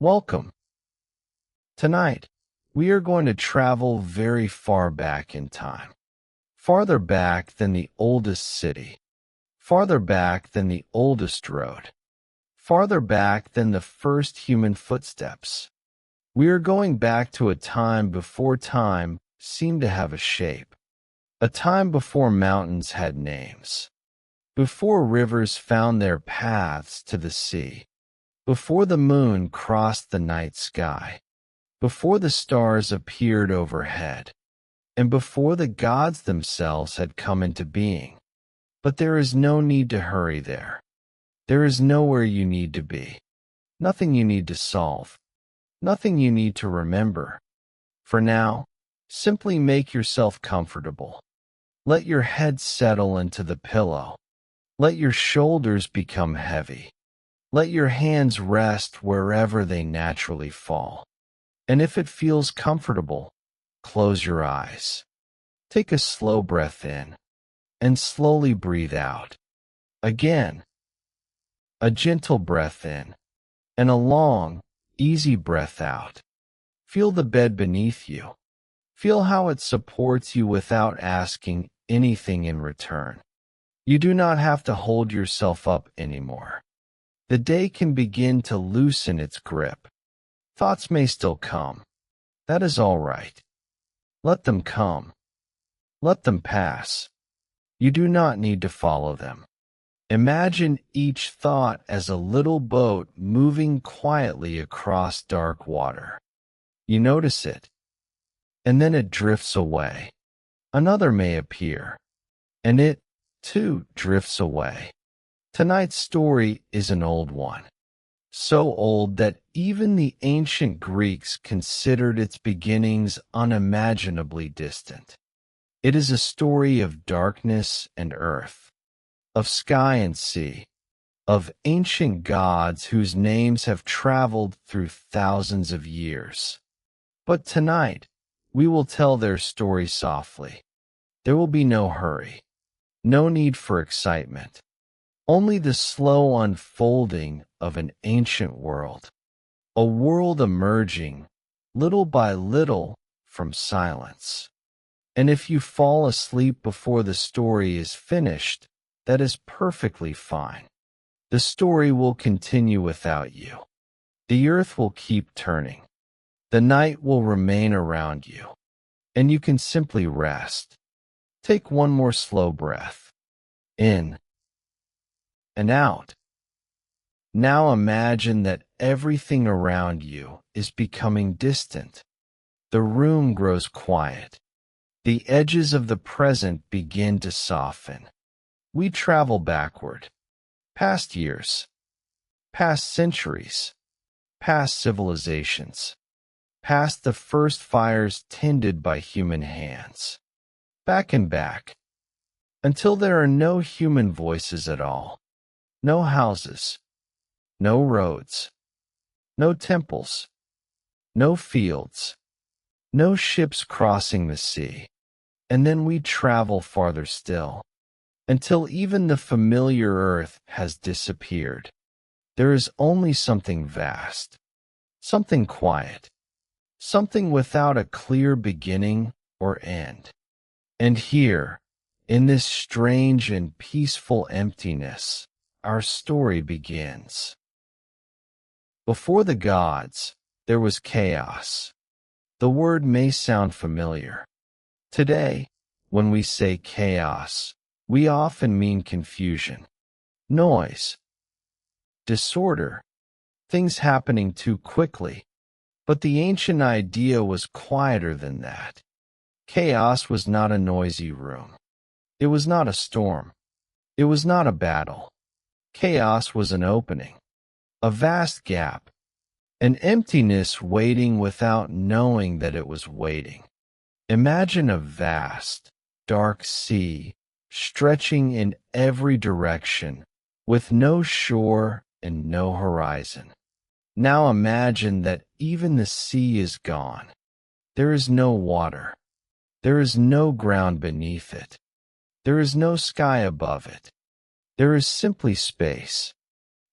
Welcome. Tonight, we are going to travel very far back in time. Farther back than the oldest city. Farther back than the oldest road. Farther back than the first human footsteps. We are going back to a time before time seemed to have a shape. A time before mountains had names. Before rivers found their paths to the sea. Before the moon crossed the night sky, before the stars appeared overhead, and before the gods themselves had come into being. But there is no need to hurry there. There is nowhere you need to be, nothing you need to solve, nothing you need to remember. For now, simply make yourself comfortable. Let your head settle into the pillow. Let your shoulders become heavy. Let your hands rest wherever they naturally fall. And if it feels comfortable, close your eyes. Take a slow breath in and slowly breathe out. Again, a gentle breath in and a long, easy breath out. Feel the bed beneath you. Feel how it supports you without asking anything in return. You do not have to hold yourself up anymore. The day can begin to loosen its grip. Thoughts may still come. That is all right. Let them come. Let them pass. You do not need to follow them. Imagine each thought as a little boat moving quietly across dark water. You notice it, and then it drifts away. Another may appear, and it, too, drifts away. Tonight's story is an old one, so old that even the ancient Greeks considered its beginnings unimaginably distant. It is a story of darkness and earth, of sky and sea, of ancient gods whose names have traveled through thousands of years. But tonight, we will tell their story softly. There will be no hurry, no need for excitement. Only the slow unfolding of an ancient world, a world emerging, little by little, from silence. And if you fall asleep before the story is finished, that is perfectly fine. The story will continue without you. The earth will keep turning. The night will remain around you. And you can simply rest. Take one more slow breath. In and out. Now imagine that everything around you is becoming distant. The room grows quiet. The edges of the present begin to soften. We travel backward, past years, past centuries, past civilizations, past the first fires tended by human hands. Back and back, until there are no human voices at all. No houses, no roads, no temples, no fields, no ships crossing the sea. And then we travel farther still, until even the familiar earth has disappeared. There is only something vast, something quiet, something without a clear beginning or end. And here, in this strange and peaceful emptiness, our story begins. Before the gods, there was chaos. The word may sound familiar. Today, when we say chaos, we often mean confusion, noise, disorder, things happening too quickly. But the ancient idea was quieter than that. Chaos was not a noisy room. It was not a storm. It was not a battle. Chaos was an opening, a vast gap, an emptiness waiting without knowing that it was waiting. Imagine a vast, dark sea stretching in every direction, with no shore and no horizon. Now imagine that even the sea is gone. There is no water. There is no ground beneath it. There is no sky above it. There is simply space,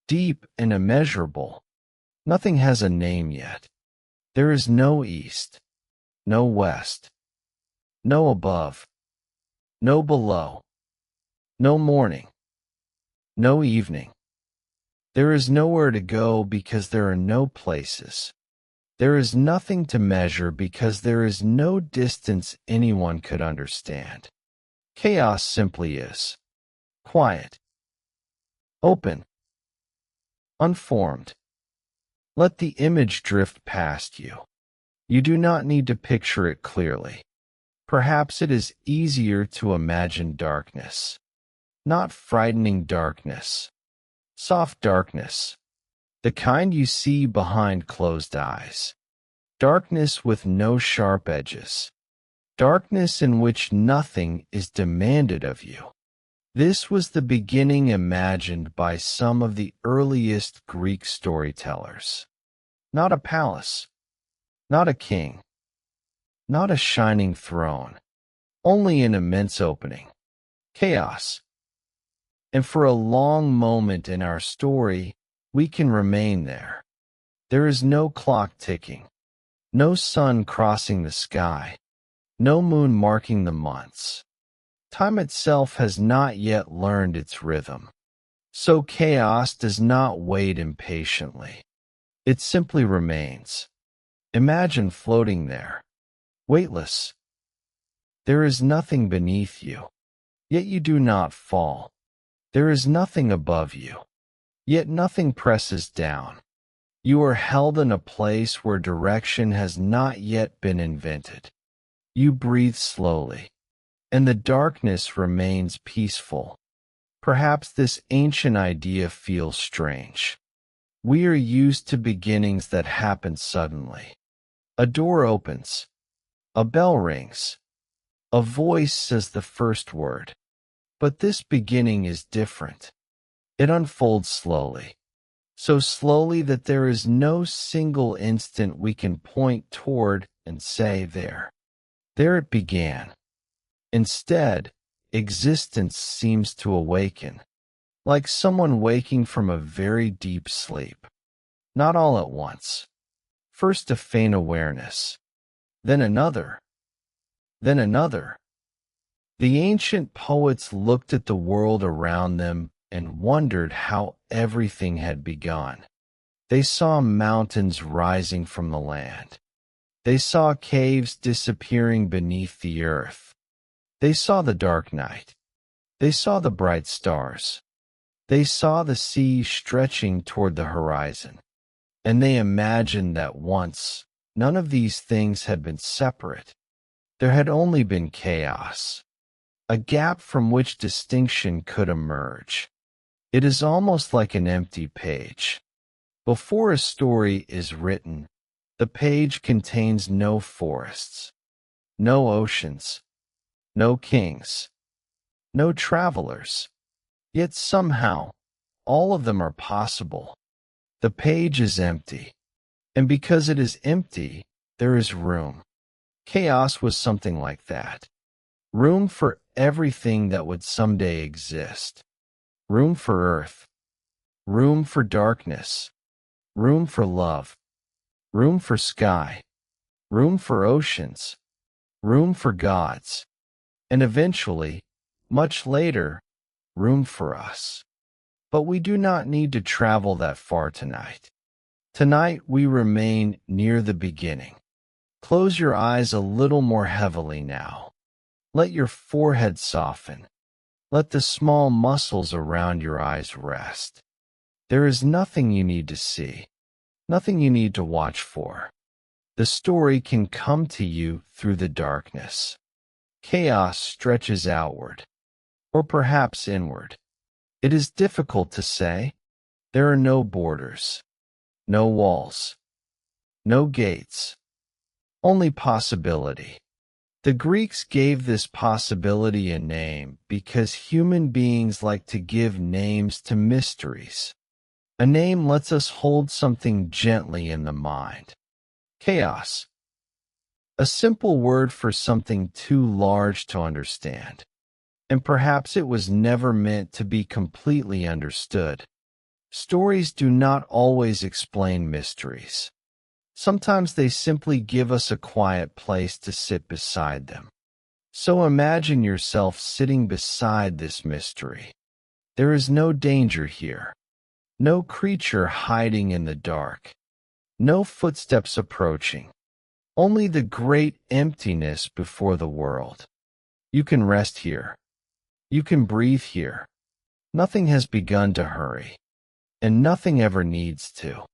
deep and immeasurable, Nothing has a name yet. There is no east, no west, no above, no below, no morning, no evening. There is nowhere to go because there are no places. There is nothing to measure because there is no distance anyone could understand. Chaos simply is. Quiet. Open. Unformed. Let the image drift past you. You do not need to picture it clearly. Perhaps it is easier to imagine darkness. Not frightening darkness. Soft darkness. The kind you see behind closed eyes. Darkness with no sharp edges. Darkness in which nothing is demanded of you. This was the beginning imagined by some of the earliest Greek storytellers. Not a palace. Not a king. Not a shining throne. Only an immense opening. Chaos. And for a long moment in our story, we can remain there. There is no clock ticking. No sun crossing the sky. No moon marking the months. Time itself has not yet learned its rhythm. So chaos does not wait impatiently. It simply remains. Imagine floating there, weightless. There is nothing beneath you, yet you do not fall. There is nothing above you, yet nothing presses down. You are held in a place where direction has not yet been invented. You breathe slowly, and the darkness remains peaceful. Perhaps this ancient idea feels strange. We are used to beginnings that happen suddenly. A door opens. A bell rings. A voice says the first word. But this beginning is different. It unfolds slowly. So slowly that there is no single instant we can point toward and say, there. There it began. Instead, existence seems to awaken, like someone waking from a very deep sleep. Not all at once. First a faint awareness, then another, then another. The ancient poets looked at the world around them and wondered how everything had begun. They saw mountains rising from the land. They saw caves disappearing beneath the earth. They saw the dark night. They saw the bright stars. They saw the sea stretching toward the horizon. And they imagined that once, none of these things had been separate. There had only been chaos, a gap from which distinction could emerge. It is almost like an empty page. Before a story is written, the page contains no forests, no oceans, no kings, no travelers. Yet somehow, all of them are possible. The page is empty, and because it is empty, there is room. Chaos was something like that. Room for everything that would someday exist. Room for earth. Room for darkness. Room for love. Room for sky. Room for oceans. Room for gods. And eventually, much later, room for us. But we do not need to travel that far tonight. Tonight we remain near the beginning. Close your eyes a little more heavily now. Let your forehead soften. Let the small muscles around your eyes rest. There is nothing you need to see, nothing you need to watch for. The story can come to you through the darkness. Chaos stretches outward, or perhaps inward. It is difficult to say. There are no borders, no walls, no gates, only possibility. The Greeks gave this possibility a name because human beings like to give names to mysteries. A name lets us hold something gently in the mind. Chaos. A simple word for something too large to understand. And perhaps it was never meant to be completely understood. Stories do not always explain mysteries. Sometimes they simply give us a quiet place to sit beside them. So imagine yourself sitting beside this mystery. There is no danger here, no creature hiding in the dark, no footsteps approaching, only the great emptiness before the world. You can rest here. You can breathe here. Nothing has begun to hurry, and nothing ever needs to.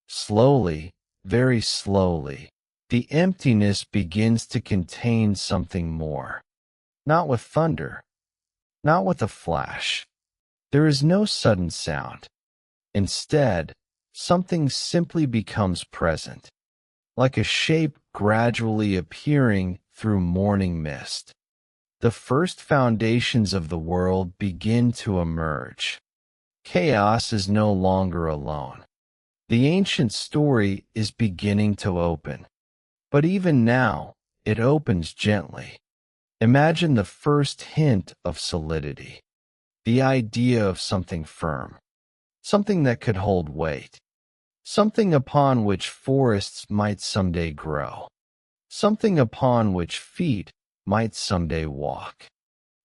Slowly, very slowly, the emptiness begins to contain something more. Not with thunder, not with a flash. There is no sudden sound. Instead, something simply becomes present, like a shape gradually appearing through morning mist. The first foundations of the world begin to emerge. Chaos is no longer alone. The ancient story is beginning to open. But even now, it opens gently. Imagine the first hint of solidity, the idea of something firm, something that could hold weight, something upon which forests might someday grow, something upon which feet might someday walk.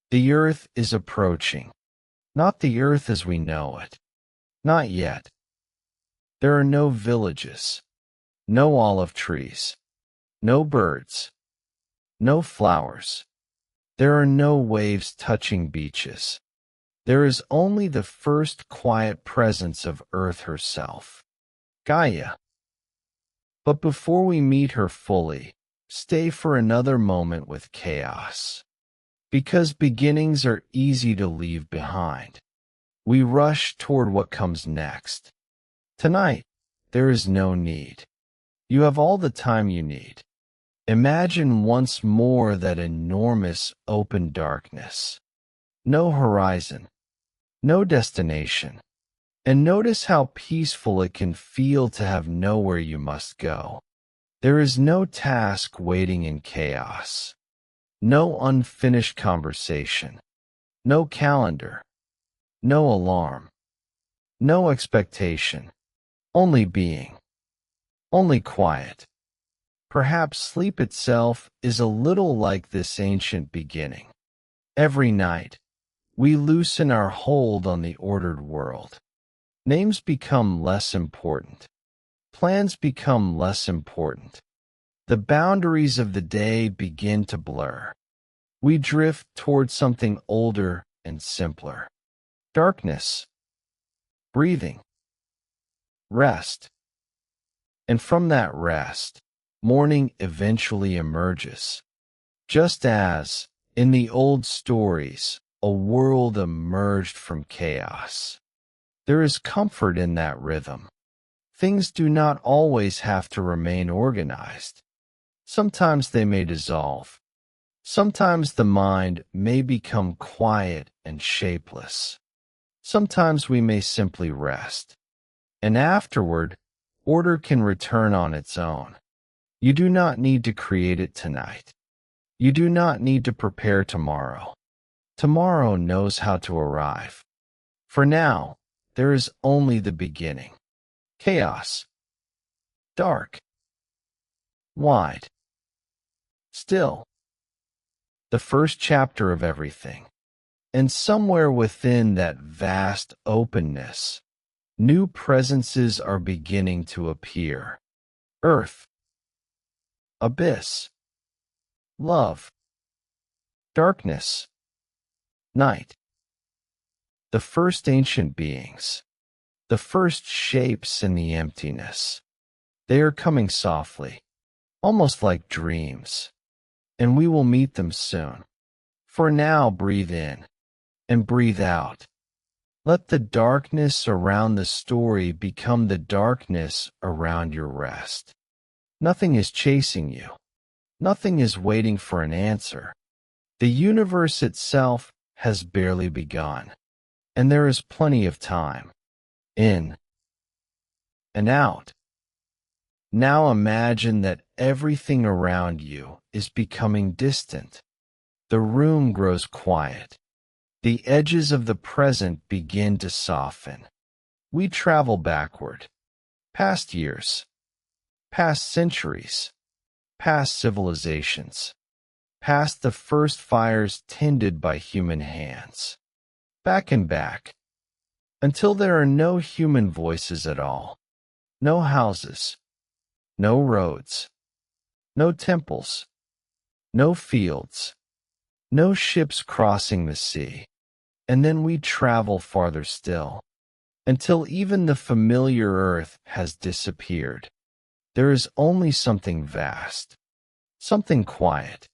The earth is approaching, not the earth as we know it. Not yet. There are no villages, no olive trees, no birds, no flowers. There are no waves touching beaches. There is only the first quiet presence of Earth herself, Gaia. But before we meet her fully, stay for another moment with chaos. Because beginnings are easy to leave behind. We rush toward what comes next. Tonight, there is no need. You have all the time you need. Imagine once more that enormous open darkness. No horizon, no destination. And notice how peaceful it can feel to have nowhere you must go. There is no task waiting in chaos. No unfinished conversation. No calendar. No alarm. No expectation. Only being. Only quiet. Perhaps sleep itself is a little like this ancient beginning. Every night, we loosen our hold on the ordered world. Names become less important. Plans become less important. The boundaries of the day begin to blur. We drift toward something older and simpler. Darkness. Breathing. Rest. And from that rest, morning eventually emerges. Just as, in the old stories, a world emerged from chaos. There is comfort in that rhythm. Things do not always have to remain organized. Sometimes they may dissolve. Sometimes the mind may become quiet and shapeless. Sometimes we may simply rest. And afterward, order can return on its own. You do not need to create it tonight. You do not need to prepare tomorrow. Tomorrow knows how to arrive. For now, there is only the beginning. Chaos. Dark. Wide. Still. The first chapter of everything. And somewhere within that vast openness, new presences are beginning to appear. Earth. Abyss. Love. Darkness. Night. The first ancient beings. The first shapes in the emptiness. They are coming softly, almost like dreams. And we will meet them soon. For now, breathe in and breathe out. Let the darkness around the story become the darkness around your rest. Nothing is chasing you. Nothing is waiting for an answer. The universe itself has barely begun, and there is plenty of time. In and out. Now imagine that everything around you is becoming distant. The room grows quiet. The edges of the present begin to soften. we travel backward, past years, past centuries, past civilizations, past the first fires tended by human hands, back and back, until there are no human voices at all, no houses, no roads, no temples, no fields, no ships crossing the sea. And then we travel farther still, until even the familiar earth has disappeared. There is only something vast, something quiet,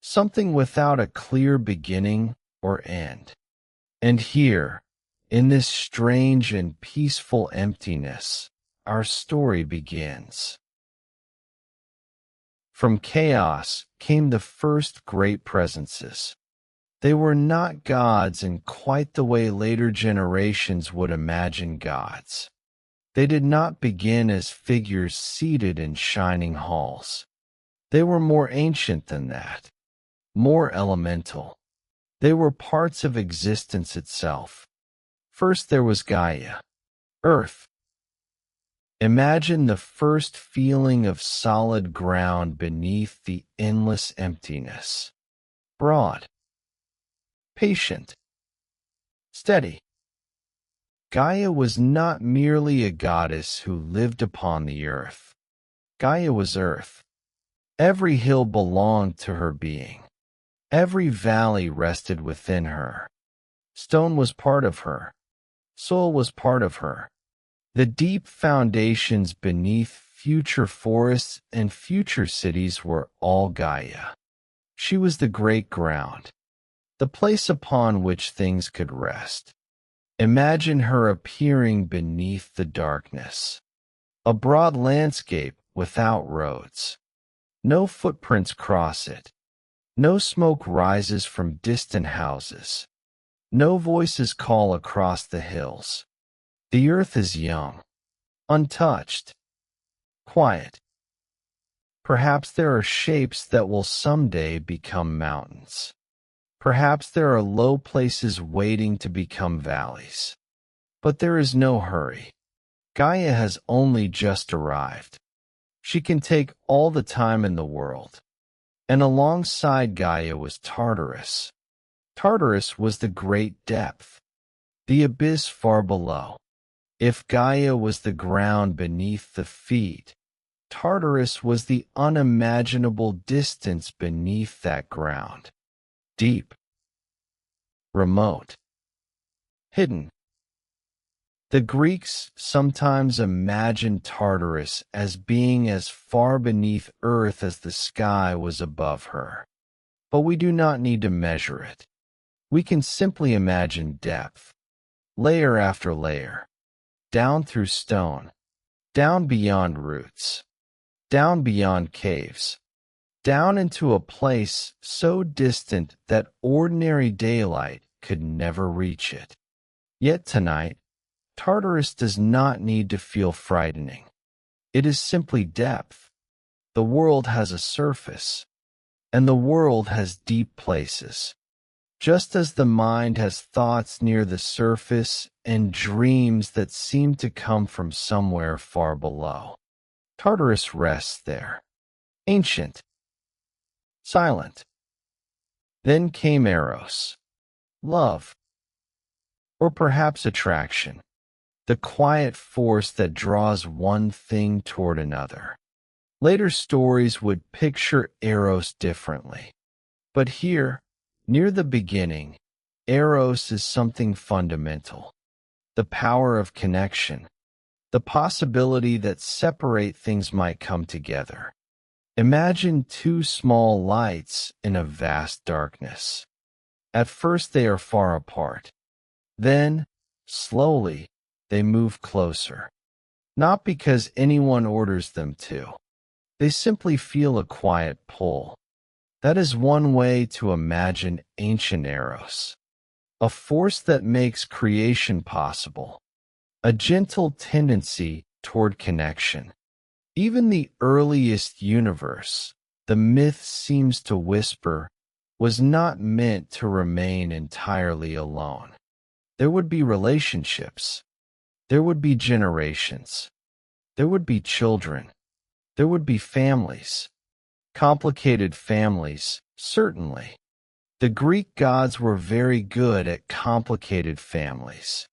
something without a clear beginning or end. And here, in this strange and peaceful emptiness, our story begins. From chaos came the first great presences. They were not gods in quite the way later generations would imagine gods. They did not begin as figures seated in shining halls. They were more ancient than that, more elemental. They were parts of existence itself. First there was Gaia, Earth. Imagine the first feeling of solid ground beneath the endless emptiness. Broad, patient, steady. Gaia was not merely a goddess who lived upon the earth. Gaia was earth. Every hill belonged to her being. Every valley rested within her. Stone was part of her. Soil was part of her. The deep foundations beneath future forests and future cities were all Gaia. She was the great ground, the place upon which things could rest. Imagine her appearing beneath the darkness. A broad landscape without roads. No footprints cross it. No smoke rises from distant houses. No voices call across the hills. The earth is young, untouched, quiet. Perhaps there are shapes that will someday become mountains. Perhaps there are low places waiting to become valleys. But there is no hurry. Gaia has only just arrived. She can take all the time in the world. And alongside Gaia was Tartarus. Tartarus was the great depth, the abyss far below. If Gaia was the ground beneath the feet, Tartarus was the unimaginable distance beneath that ground. Deep, remote, hidden. The Greeks sometimes imagined Tartarus as being as far beneath earth as the sky was above her. But we do not need to measure it. We can simply imagine depth, layer after layer, down through stone, down beyond roots, down beyond caves, down into a place so distant that ordinary daylight could never reach it. Yet tonight, Tartarus does not need to feel frightening. It is simply depth. The world has a surface, and the world has deep places. Just as the mind has thoughts near the surface and dreams that seem to come from somewhere far below, Tartarus rests there, ancient, silent. Then came Eros, love, or perhaps attraction, the quiet force that draws one thing toward another. Later stories would picture Eros differently. But here, near the beginning, Eros is something fundamental. The power of connection, the possibility that separate things might come together. Imagine two small lights in a vast darkness. At first they are far apart. Then, slowly, they move closer. Not because anyone orders them to. They simply feel a quiet pull. That is one way to imagine ancient Eros. A force that makes creation possible. A gentle tendency toward connection. Even the earliest universe, the myth seems to whisper, was not meant to remain entirely alone. There would be relationships. There would be generations. There would be children. There would be families. Complicated families, certainly. The Greek gods were very good at complicated families.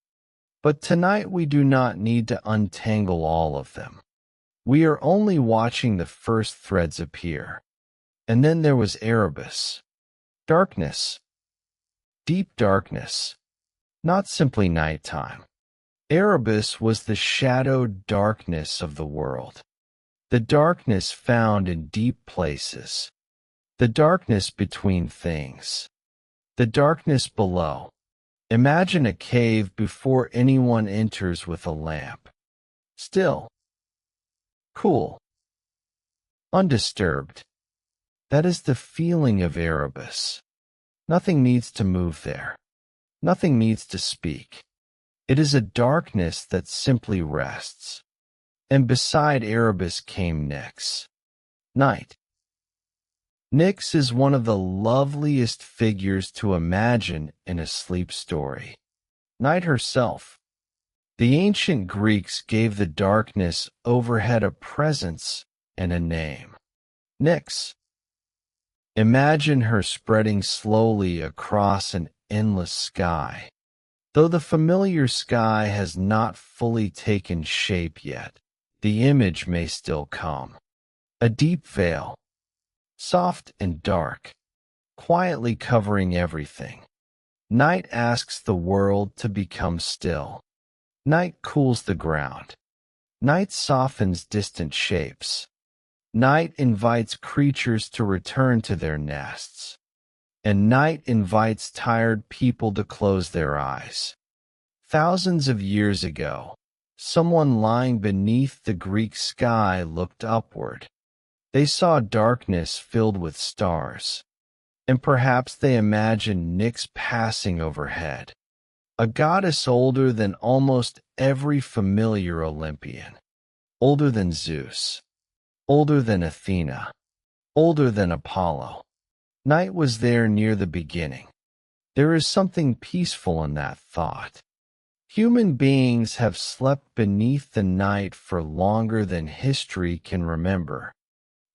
But tonight we do not need to untangle all of them. We are only watching the first threads appear. And then there was Erebus. Darkness. Deep darkness. Not simply nighttime. Erebus was the shadowed darkness of the world. The darkness found in deep places. The darkness between things. The darkness below. Imagine a cave before anyone enters with a lamp. Still. Cool. Undisturbed. That is the feeling of Erebus. Nothing needs to move there. Nothing needs to speak. It is a darkness that simply rests. And beside Erebus came Nyx. Night. Nyx is one of the loveliest figures to imagine in a sleep story. Night herself. The ancient Greeks gave the darkness overhead a presence and a name. Nyx. Imagine her spreading slowly across an endless sky. Though the familiar sky has not fully taken shape yet, the image may still come. A deep veil, soft and dark, quietly covering everything. Night asks the world to become still. Night cools the ground. Night softens distant shapes. Night invites creatures to return to their nests. And night invites tired people to close their eyes. Thousands of years ago, someone lying beneath the Greek sky looked upward. They saw darkness filled with stars. And perhaps they imagined Nyx passing overhead. A goddess older than almost every familiar Olympian. Older than Zeus. Older than Athena. Older than Apollo. Night was there near the beginning. There is something peaceful in that thought. Human beings have slept beneath the night for longer than history can remember.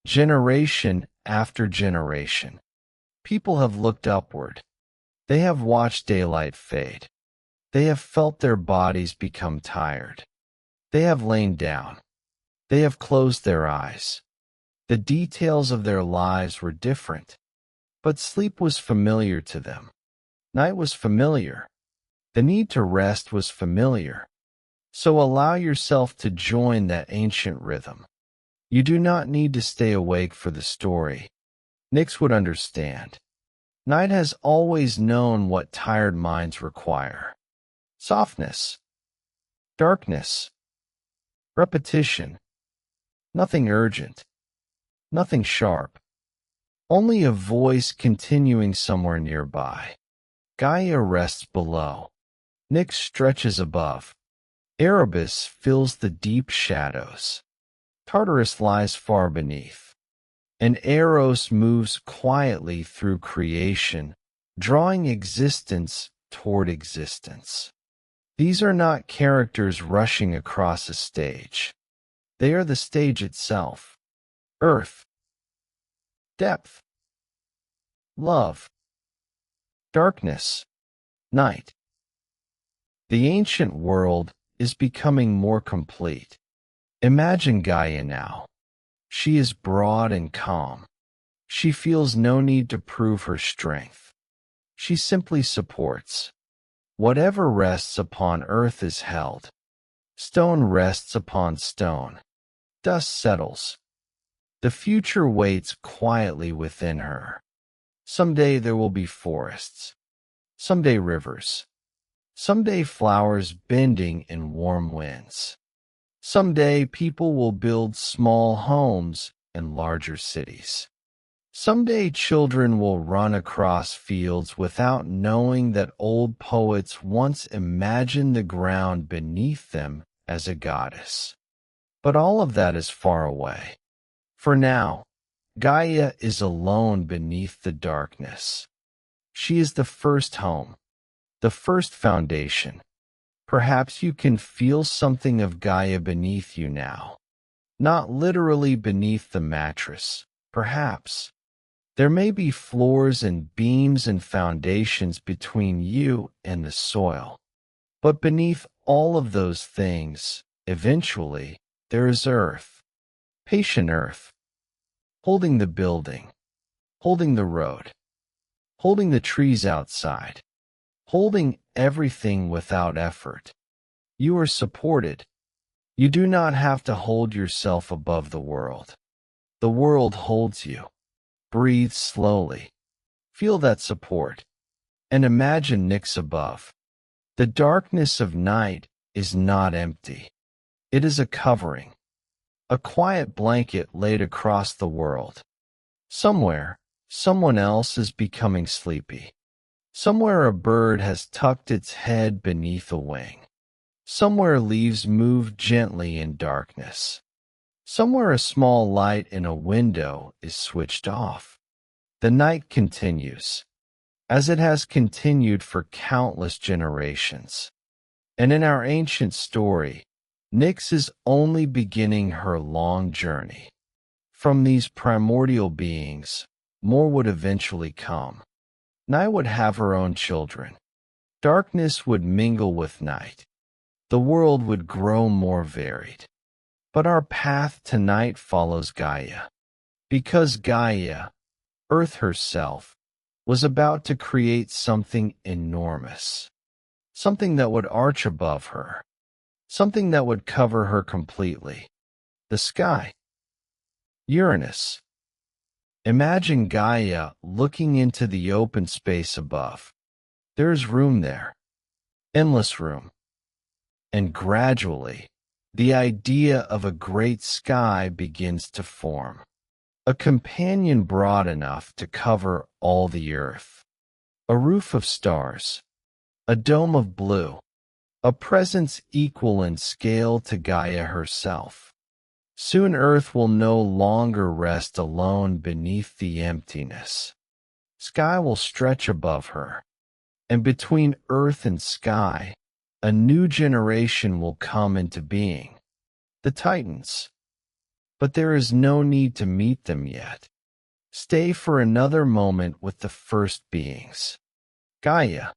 Generation after generation. People have looked upward. They have watched daylight fade. They have felt their bodies become tired. They have lain down. They have closed their eyes. The details of their lives were different, but sleep was familiar to them. Night was familiar. The need to rest was familiar. So allow yourself to join that ancient rhythm. You do not need to stay awake for the story. Nyx would understand. Night has always known what tired minds require. Softness. Darkness. Repetition. Nothing urgent. Nothing sharp. Only a voice continuing somewhere nearby. Gaia rests below. Nyx stretches above. Erebus fills the deep shadows. Tartarus lies far beneath. And Eros moves quietly through creation, drawing existence toward existence. These are not characters rushing across a stage. They are the stage itself. Earth. Depth. Love. Darkness. Night. The ancient world is becoming more complete. Imagine Gaia now. She is broad and calm. She feels no need to prove her strength. She simply supports. Whatever rests upon earth is held. Stone rests upon stone. Dust settles. The future waits quietly within her. Someday there will be forests. Someday rivers. Someday flowers bending in warm winds. Someday people will build small homes in larger cities. Someday children will run across fields without knowing that old poets once imagined the ground beneath them as a goddess. But all of that is far away. For now, Gaia is alone beneath the darkness. She is the first home, the first foundation. Perhaps you can feel something of Gaia beneath you now. Not literally beneath the mattress, perhaps. There may be floors and beams and foundations between you and the soil. But beneath all of those things, eventually, there is Earth. Patient Earth. Holding the building. Holding the road. Holding the trees outside. Holding everything without effort. You are supported. You do not have to hold yourself above the world. The world holds you. Breathe slowly. Feel that support. And imagine Nyx above. The darkness of night is not empty. It is a covering. A quiet blanket laid across the world. Somewhere, someone else is becoming sleepy. Somewhere a bird has tucked its head beneath a wing. Somewhere leaves move gently in darkness. Somewhere a small light in a window is switched off. The night continues, as it has continued for countless generations. And in our ancient story, Nyx is only beginning her long journey. From these primordial beings, more would eventually come. Night would have her own children. Darkness would mingle with night. The world would grow more varied. But our path to night follows Gaia. Because Gaia, Earth herself, was about to create something enormous. Something that would arch above her. Something that would cover her completely. The sky. Uranus. Imagine Gaia looking into the open space above. There is room there. Endless room. And gradually, the idea of a great sky begins to form. A companion broad enough to cover all the earth. A roof of stars. A dome of blue. A presence equal in scale to Gaia herself. Soon Earth will no longer rest alone beneath the emptiness. Sky will stretch above her. And between Earth and sky, a new generation will come into being. The Titans. But there is no need to meet them yet. Stay for another moment with the first beings. Gaia.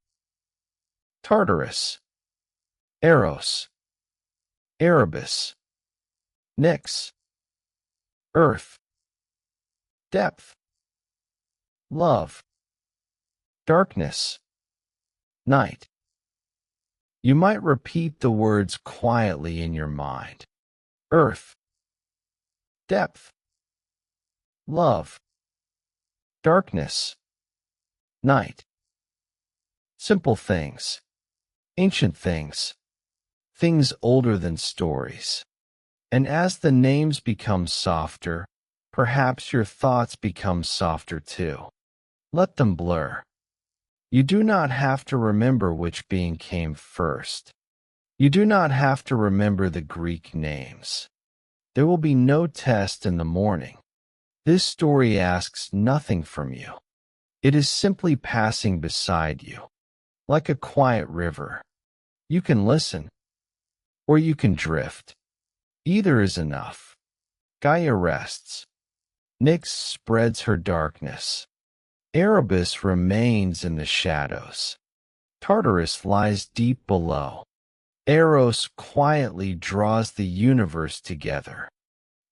Tartarus. Eros. Erebus. Nyx. Earth. Depth. Love. Darkness. Night. You might repeat the words quietly in your mind. Earth. Depth. Love. Darkness. Night. Simple things. Ancient things. Things older than stories. And as the names become softer, perhaps your thoughts become softer too. Let them blur. You do not have to remember which being came first. You do not have to remember the Greek names. There will be no test in the morning. This story asks nothing from you. It is simply passing beside you, like a quiet river. You can listen, or you can drift. Either is enough. Gaia rests. Nyx spreads her darkness. Erebus remains in the shadows. Tartarus lies deep below. Eros quietly draws the universe together.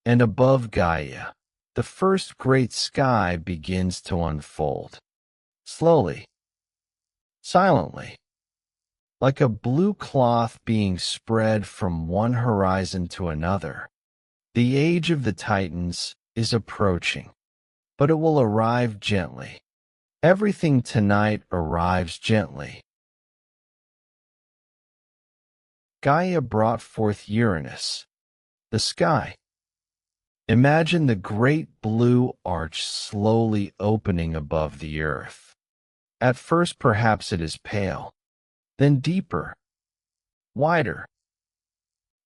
And above Gaia, the first great sky begins to unfold. Slowly. Silently. Like a blue cloth being spread from one horizon to another. The age of the Titans is approaching, but it will arrive gently. Everything tonight arrives gently. Gaia brought forth Uranus, the sky. Imagine the great blue arch slowly opening above the earth. At first perhaps it is pale, then deeper, wider,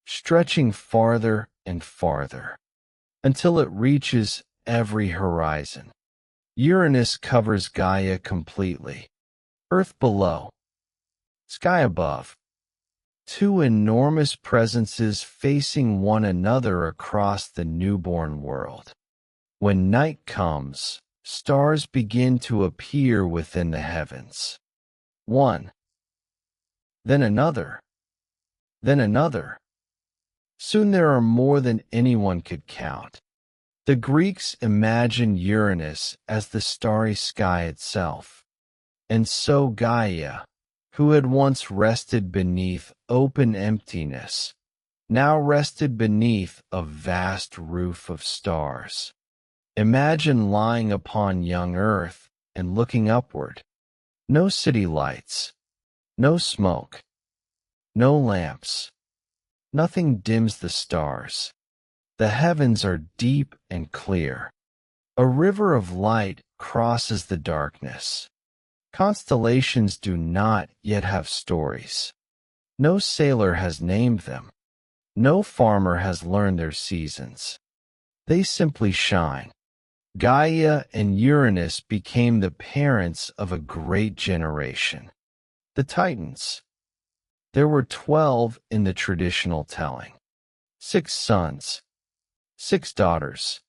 stretching farther and farther, until it reaches every horizon. Uranus covers Gaia completely. Earth below, sky above. two enormous presences facing one another across the newborn world. When night comes, stars begin to appear within the heavens. One, then another, then another. Soon there are more than anyone could count. The Greeks imagined Uranus as the starry sky itself, and so Gaia, who had once rested beneath open emptiness, now rested beneath a vast roof of stars. Imagine lying upon young Earth and looking upward. No city lights, no smoke, no lamps. Nothing dims the stars. The heavens are deep and clear. A river of light crosses the darkness. Constellations do not yet have stories. No sailor has named them. No farmer has learned their seasons. They simply shine. Gaia and Uranus became the parents of a great generation. The Titans. There were 12 in the traditional telling. 6 sons, 6 daughters.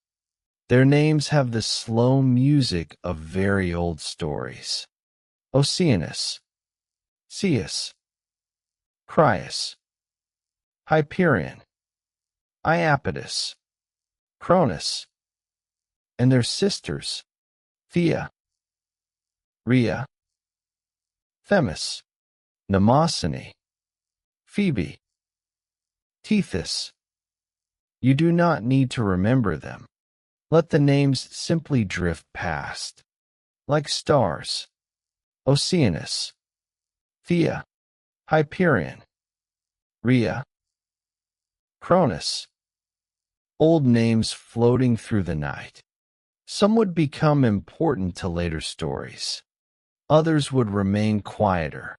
Their names have the slow music of very old stories. Oceanus, Zeus, Crius, Hyperion, Iapetus, Cronus, and their sisters, Rhea, Rhea, Themis, Mnemosyne, Phoebe, Tethys. You do not need to remember them. Let the names simply drift past. Like stars. Oceanus, Rhea, Hyperion, Rhea, Cronus. Old names floating through the night. Some would become important to later stories. Others would remain quieter.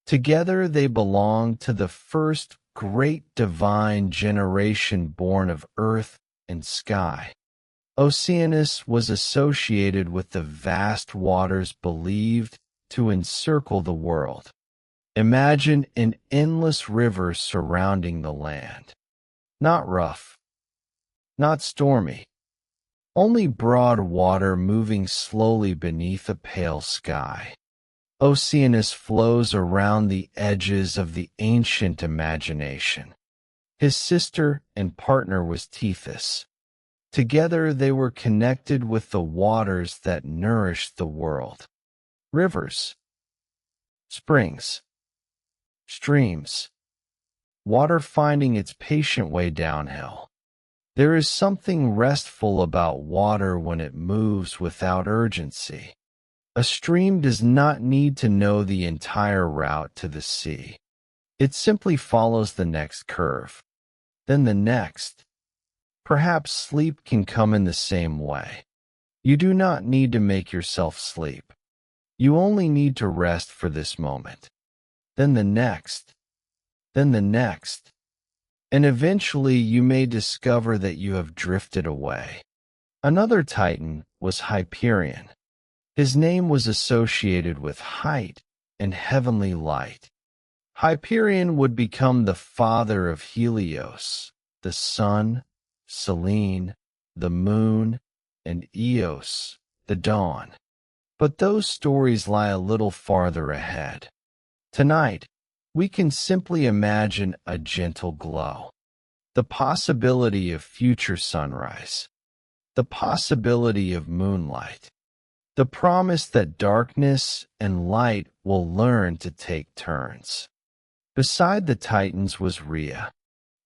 Together they belong to the first great divine generation born of earth and sky. Oceanus was associated with the vast waters believed to encircle the world. Imagine an endless river surrounding the land. Not rough, not stormy, only broad water moving slowly beneath a pale sky. Oceanus flows around the edges of the ancient imagination. His sister and partner was Tethys. Together they were connected with the waters that nourished the world. Rivers, springs, streams, water finding its patient way downhill. There is something restful about water when it moves without urgency. A stream does not need to know the entire route to the sea. It simply follows the next curve, then the next. Perhaps sleep can come in the same way. You do not need to make yourself sleep. You only need to rest for this moment. Then the next. Then the next. And eventually you may discover that you have drifted away. Another Titan was Hyperion. His name was associated with height and heavenly light. Hyperion would become the father of Helios, the sun, Selene, the moon, and Eos, the dawn. But those stories lie a little farther ahead. Tonight, we can simply imagine a gentle glow, the possibility of future sunrise, the possibility of moonlight, the promise that darkness and light will learn to take turns. Beside the Titans was Rhea.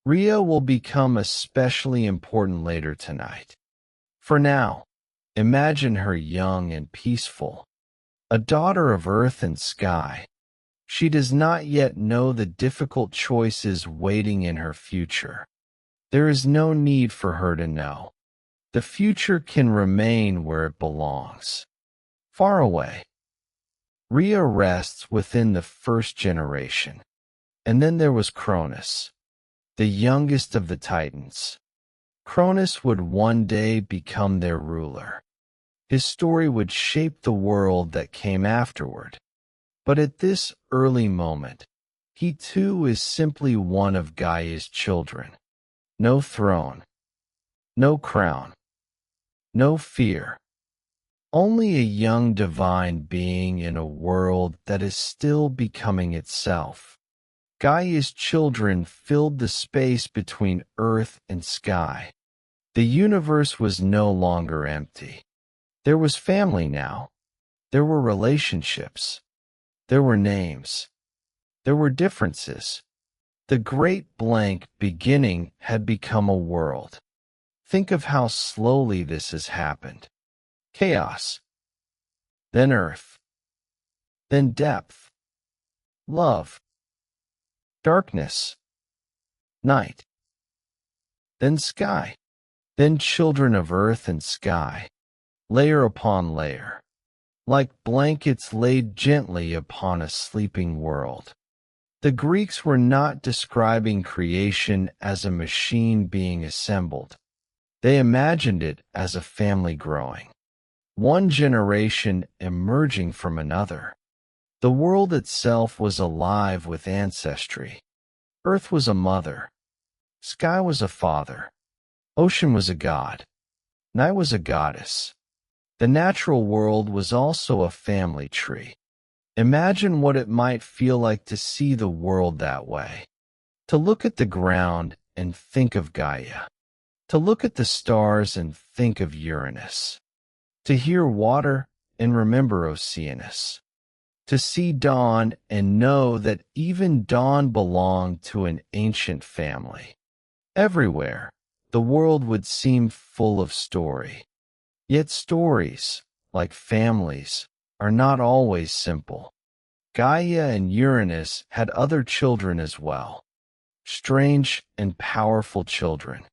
Rhea will become especially important later tonight. For now, imagine her young and peaceful, a daughter of earth and sky. She does not yet know the difficult choices waiting in her future. There is no need for her to know. The future can remain where it belongs. Far away. Rhea rests within the first generation. And then there was Cronus, the youngest of the Titans. Cronus would one day become their ruler. His story would shape the world that came afterward. But at this early moment, He too is simply one of Gaia's children. No throne, no crown, no fear. Only a young divine being in a world that is still becoming itself. Gaia's children filled the space between earth and sky. The universe was no longer empty. There was family now. There were relationships. There were names. There were differences. The great blank beginning had become a world. Think of how slowly this has happened. Chaos, then earth, then depth, love, darkness, night, then sky, then children of earth and sky, layer upon layer, like blankets laid gently upon a sleeping world. The Greeks were not describing creation as a machine being assembled. They imagined it as a family growing, one generation emerging from another. The world itself was alive with ancestry. Earth was a mother. Sky was a father. Ocean was a god. Night was a goddess. The natural world was also a family tree. Imagine what it might feel like to see the world that way. To look at the ground and think of Gaia. To look at the stars and think of Uranus. To hear water and remember Oceanus. To see dawn and know that even dawn belonged to an ancient family. Everywhere, the world would seem full of story. Yet stories, like families, are not always simple. Gaia and Uranus had other children as well. Strange and powerful children.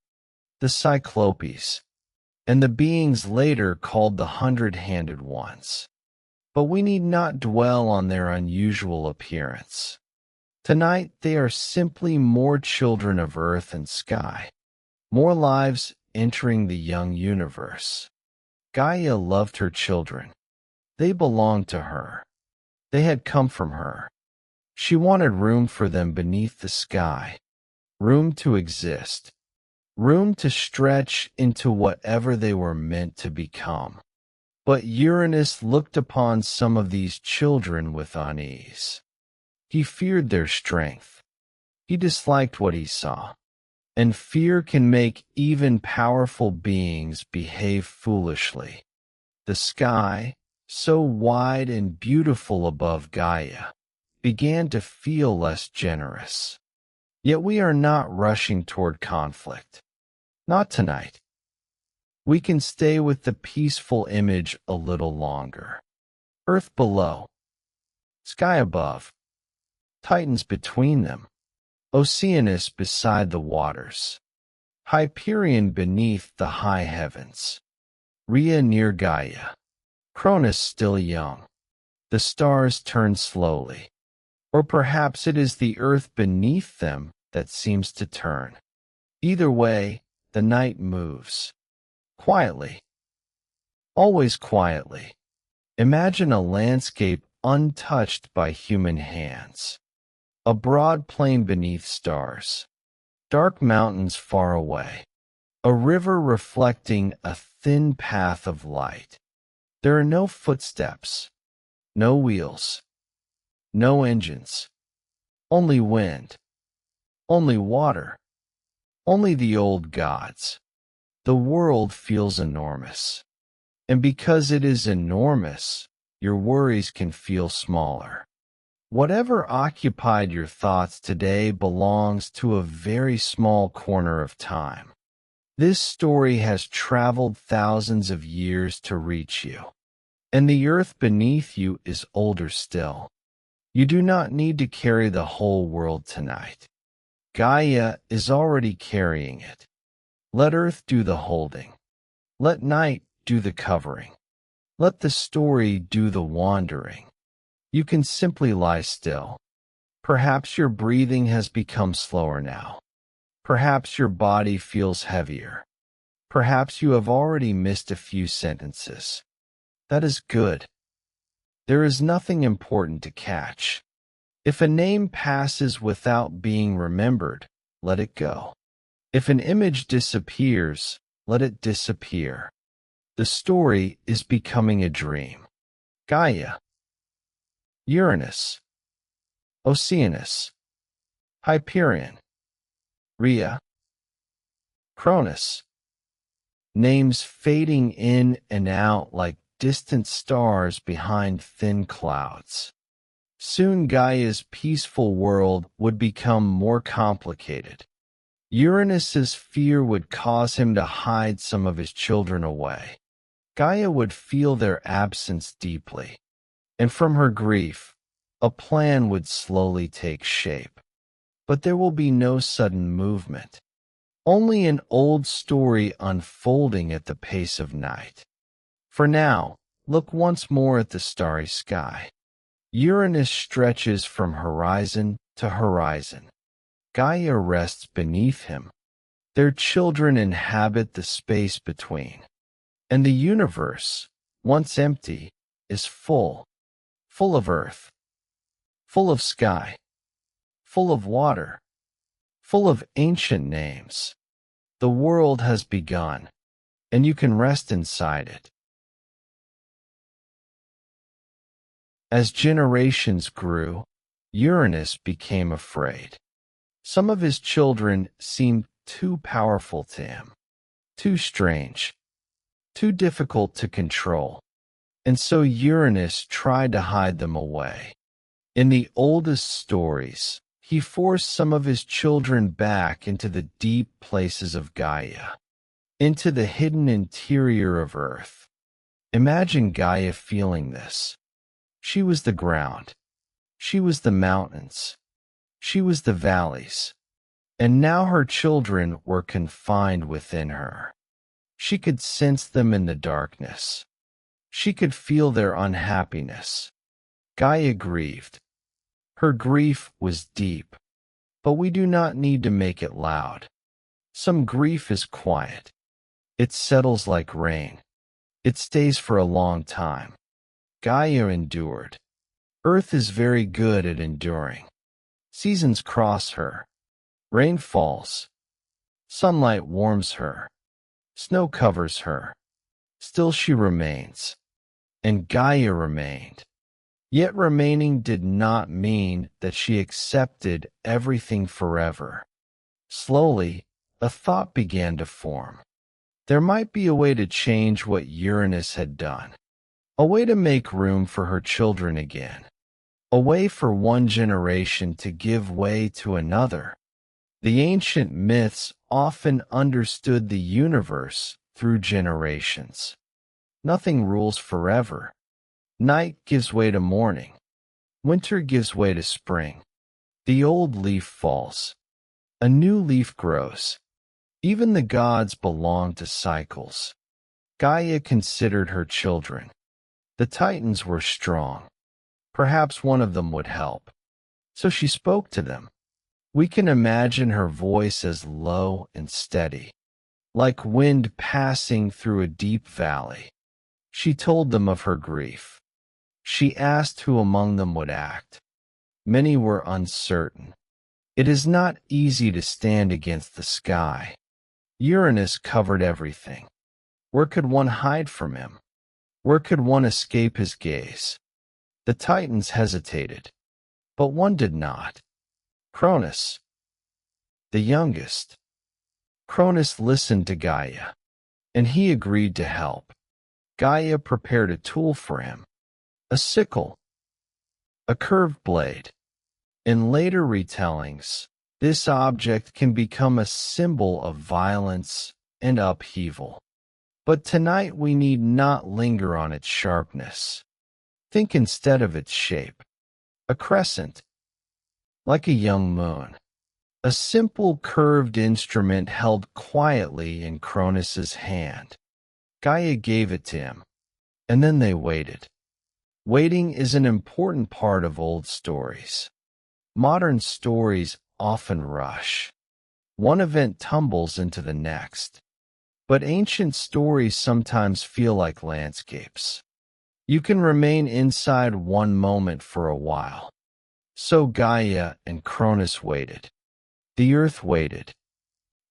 The Cyclopes, and the beings later called the Hundred-Handed Ones. But we need not dwell on their unusual appearance. Tonight they are simply more children of earth and sky, more lives entering the young universe. Gaia loved her children. They belonged to her. They had come from her. She wanted room for them beneath the sky, room to exist, room to stretch into whatever they were meant to become. But Uranus looked upon some of these children with unease. He feared their strength. He disliked what he saw. And fear can make even powerful beings behave foolishly. The sky, so wide and beautiful above Gaia, began to feel less generous. Yet we are not rushing toward conflict. Not tonight. We can stay with the peaceful image a little longer. Earth below, sky above, Titans between them, Oceanus beside the waters, Hyperion beneath the high heavens, Rhea near Gaia, Cronus still young. The stars turn slowly, or perhaps it is the earth beneath them that seems to turn. Either way, the night moves. Quietly. Always quietly. Imagine a landscape untouched by human hands. A broad plain beneath stars. Dark mountains far away. A river reflecting a thin path of light. There are no footsteps. No wheels. No engines. Only wind. Only water. Only the old gods. The world feels enormous. And because it is enormous, your worries can feel smaller. Whatever occupied your thoughts today belongs to a very small corner of time. This story has traveled thousands of years to reach you. And the earth beneath you is older still. You do not need to carry the whole world tonight. Gaia is already carrying it. Let earth do the holding. Let night do the covering. Let the story do the wandering. You can simply lie still. Perhaps your breathing has become slower now. Perhaps your body feels heavier. Perhaps you have already missed a few sentences. That is good. There is nothing important to catch. If a name passes without being remembered, let it go. If an image disappears, let it disappear. The story is becoming a dream. Gaia, Uranus, Oceanus, Hyperion, Rhea, Cronus. Names fading in and out like distant stars behind thin clouds. Soon Gaia's peaceful world would become more complicated. Uranus's fear would cause him to hide some of his children away. Gaia would feel their absence deeply, and from her grief, a plan would slowly take shape. But there will be no sudden movement. Only an old story unfolding at the pace of night. For now, look once more at the starry sky. Uranus stretches from horizon to horizon. Gaia rests beneath him. Their children inhabit the space between. And the universe, once empty, is full. Full of earth. Full of sky. Full of water. Full of ancient names. The world has begun, and you can rest inside it. As generations grew, Uranus became afraid. Some of his children seemed too powerful to him, too strange, too difficult to control, and so Uranus tried to hide them away. In the oldest stories, he forced some of his children back into the deep places of Gaia, into the hidden interior of Earth. Imagine Gaia feeling this. She was the ground. She was the mountains. She was the valleys. And now her children were confined within her. She could sense them in the darkness. She could feel their unhappiness. Gaia grieved. Her grief was deep, but we do not need to make it loud. Some grief is quiet. It settles like rain. It stays for a long time. Gaia endured. Earth is very good at enduring. Seasons cross her. Rain falls. Sunlight warms her. Snow covers her. Still she remains. And Gaia remained. Yet remaining did not mean that she accepted everything forever. Slowly, a thought began to form. There might be a way to change what Uranus had done. A way to make room for her children again. A way for one generation to give way to another. The ancient myths often understood the universe through generations. Nothing rules forever. Night gives way to morning. Winter gives way to spring. The old leaf falls. A new leaf grows. Even the gods belong to cycles. Gaia considered her children. The Titans were strong. Perhaps one of them would help. So she spoke to them. We can imagine her voice as low and steady, like wind passing through a deep valley. She told them of her grief. She asked who among them would act. Many were uncertain. It is not easy to stand against the sky. Uranus covered everything. Where could one hide from him? Where could one escape his gaze? The Titans hesitated, but one did not. Cronus, the youngest. Cronus listened to Gaia, and he agreed to help. Gaia prepared a tool for him. A sickle, a curved blade. In later retellings, this object can become a symbol of violence and upheaval. But tonight we need not linger on its sharpness. Think instead of its shape. A crescent, like a young moon. A simple curved instrument held quietly in Cronus's hand. Gaia gave it to him, and then they waited. Waiting is an important part of old stories. Modern stories often rush. One event tumbles into the next. But ancient stories sometimes feel like landscapes. You can remain inside one moment for a while. So Gaia and Cronus waited. The earth waited.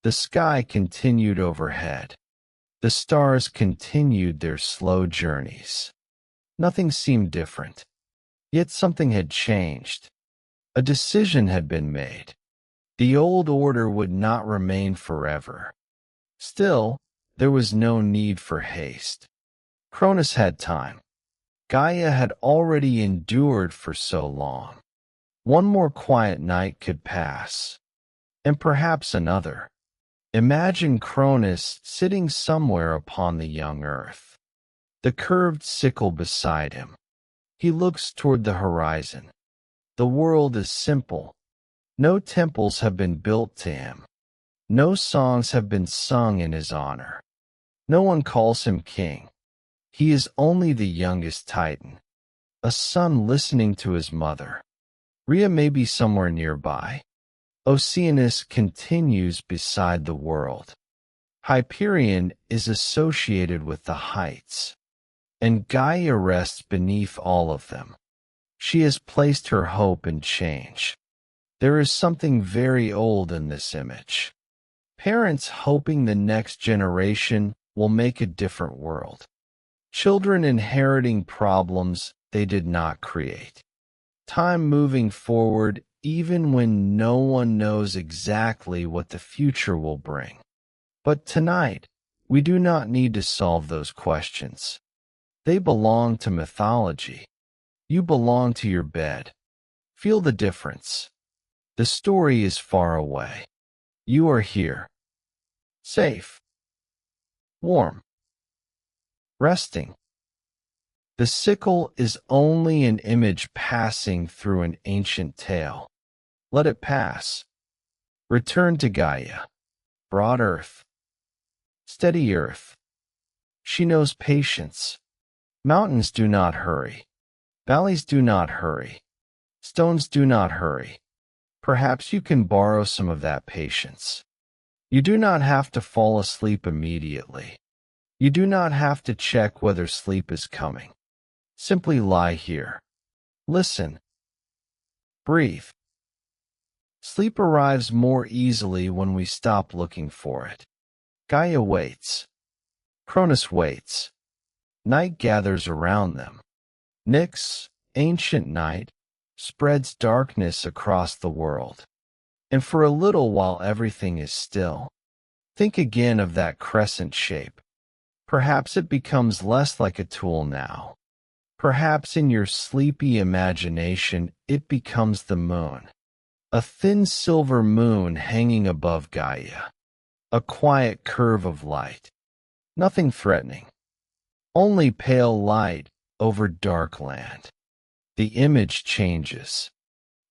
The sky continued overhead. The stars continued their slow journeys. Nothing seemed different. Yet something had changed. A decision had been made. The old order would not remain forever. Still, there was no need for haste. Cronus had time. Gaia had already endured for so long. One more quiet night could pass. And perhaps another. Imagine Cronus sitting somewhere upon the young earth. The curved sickle beside him. He looks toward the horizon. The world is simple. No temples have been built to him. No songs have been sung in his honor. No one calls him king. He is only the youngest Titan, a son listening to his mother. Rhea may be somewhere nearby. Oceanus continues beside the world. Hyperion is associated with the heights, and Gaia rests beneath all of them. She has placed her hope in change. There is something very old in this image. Parents hoping the next generation will make a different world. Children inheriting problems they did not create. Time moving forward even when no one knows exactly what the future will bring. But tonight, we do not need to solve those questions. They belong to mythology. You belong to your bed. Feel the difference. The story is far away. You are here. Safe. Warm. Resting. The sickle is only an image passing through an ancient tale. Let it pass. Return to Gaia. Broad earth. Steady earth. She knows patience. Mountains do not hurry. Valleys do not hurry. Stones do not hurry. Perhaps you can borrow some of that patience. You do not have to fall asleep immediately. You do not have to check whether sleep is coming. Simply lie here. Listen. Breathe. Sleep arrives more easily when we stop looking for it. Gaia waits. Cronus waits. Night gathers around them. Nyx, ancient night, spreads darkness across the world. And for a little while everything is still. Think again of that crescent shape. Perhaps it becomes less like a tool now. Perhaps in your sleepy imagination it becomes the moon. A thin silver moon hanging above Gaia. A quiet curve of light. Nothing threatening. Only pale light over dark land. The image changes.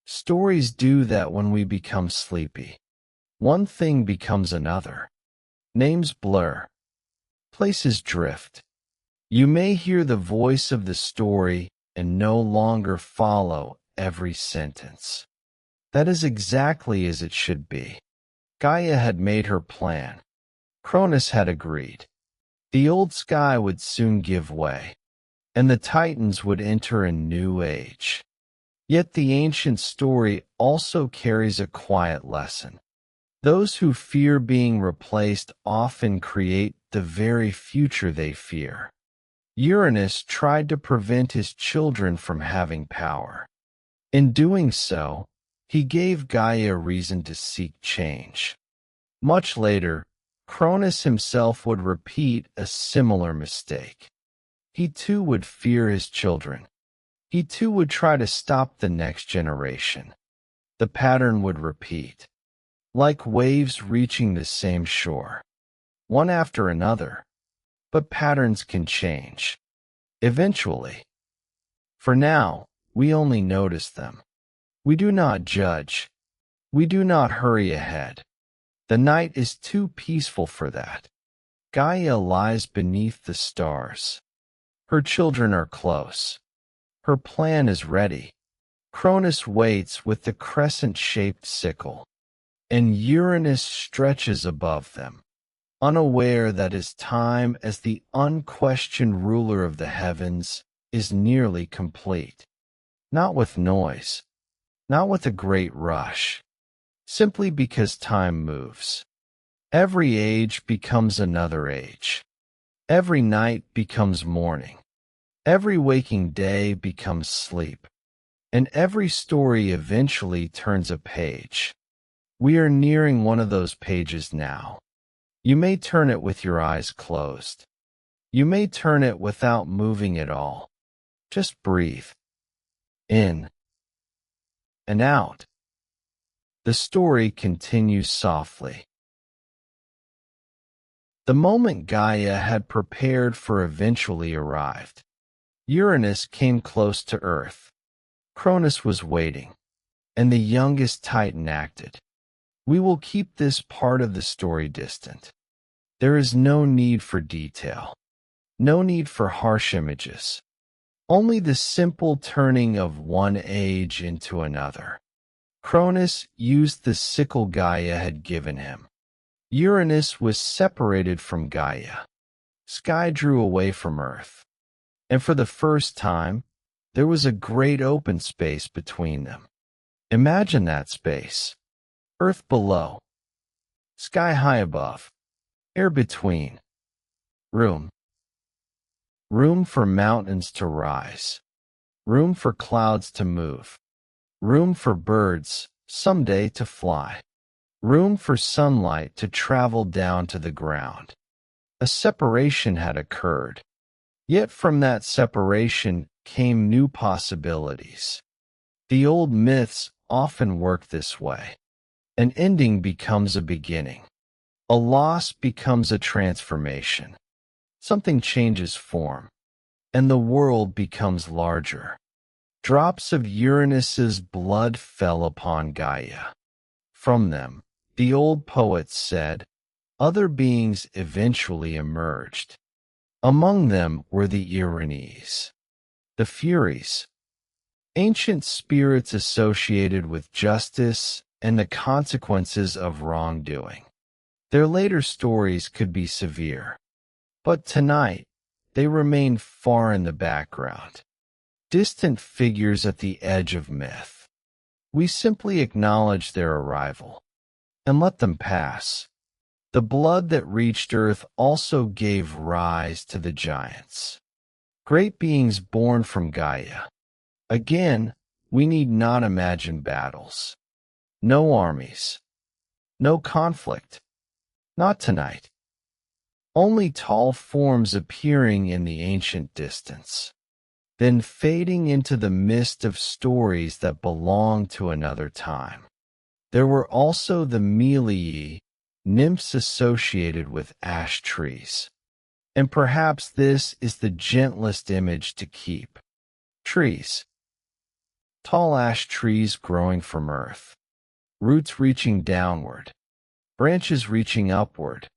Stories do that when we become sleepy. One thing becomes another. Names blur. Places drift. You may hear the voice of the story and no longer follow every sentence. That is exactly as it should be. Gaia had made her plan. Cronus had agreed. The old sky would soon give way, and the Titans would enter a new age. Yet the ancient story also carries a quiet lesson. Those who fear being replaced often create the very future they fear. Uranus tried to prevent his children from having power. In doing so, he gave Gaia reason to seek change. Much later, Cronus himself would repeat a similar mistake. He too would fear his children. He too would try to stop the next generation. The pattern would repeat. Like waves reaching the same shore. One after another. But patterns can change. Eventually. For now, we only notice them. We do not judge. We do not hurry ahead. The night is too peaceful for that. Gaia lies beneath the stars. Her children are close. Her plan is ready. Cronus waits with the crescent-shaped sickle, and Uranus stretches above them, unaware that his time as the unquestioned ruler of the heavens is nearly complete. Not with noise, not with a great rush, simply because time moves. Every age becomes another age. Every night becomes morning. Every waking day becomes sleep. And every story eventually turns a page. We are nearing one of those pages now. You may turn it with your eyes closed. You may turn it without moving at all. Just breathe. In and out. The story continues softly. The moment Gaia had prepared for eventually arrived. Uranus came close to Earth. Cronus was waiting, and the youngest Titan acted. We will keep this part of the story distant. There is no need for detail, no need for harsh images, only the simple turning of one age into another. Cronus used the sickle Gaia had given him. Uranus was separated from Gaia. Sky drew away from Earth. And for the first time, there was a great open space between them. Imagine that space. Earth below. Sky high above. Air between. Room. Room for mountains to rise. Room for clouds to move. Room for birds, someday to fly. Room for sunlight to travel down to the ground. A separation had occurred. Yet from that separation came new possibilities. The old myths often work this way. An ending becomes a beginning. A loss becomes a transformation. Something changes form, and the world becomes larger. Drops of Uranus's blood fell upon Gaia. From them, the old poets said, other beings eventually emerged. Among them were the Erinyes, the Furies, ancient spirits associated with justice and the consequences of wrongdoing. Their later stories could be severe, but tonight they remain far in the background, distant figures at the edge of myth. We simply acknowledge their arrival and let them pass. The blood that reached Earth also gave rise to the giants, great beings born from Gaia. Again, we need not imagine battles. No armies. No conflict. Not tonight. Only tall forms appearing in the ancient distance, then fading into the mist of stories that belong to another time. There were also the Meliae, nymphs associated with ash trees. And perhaps this is the gentlest image to keep. Trees. Tall ash trees growing from earth. Roots reaching downward. Branches reaching upward.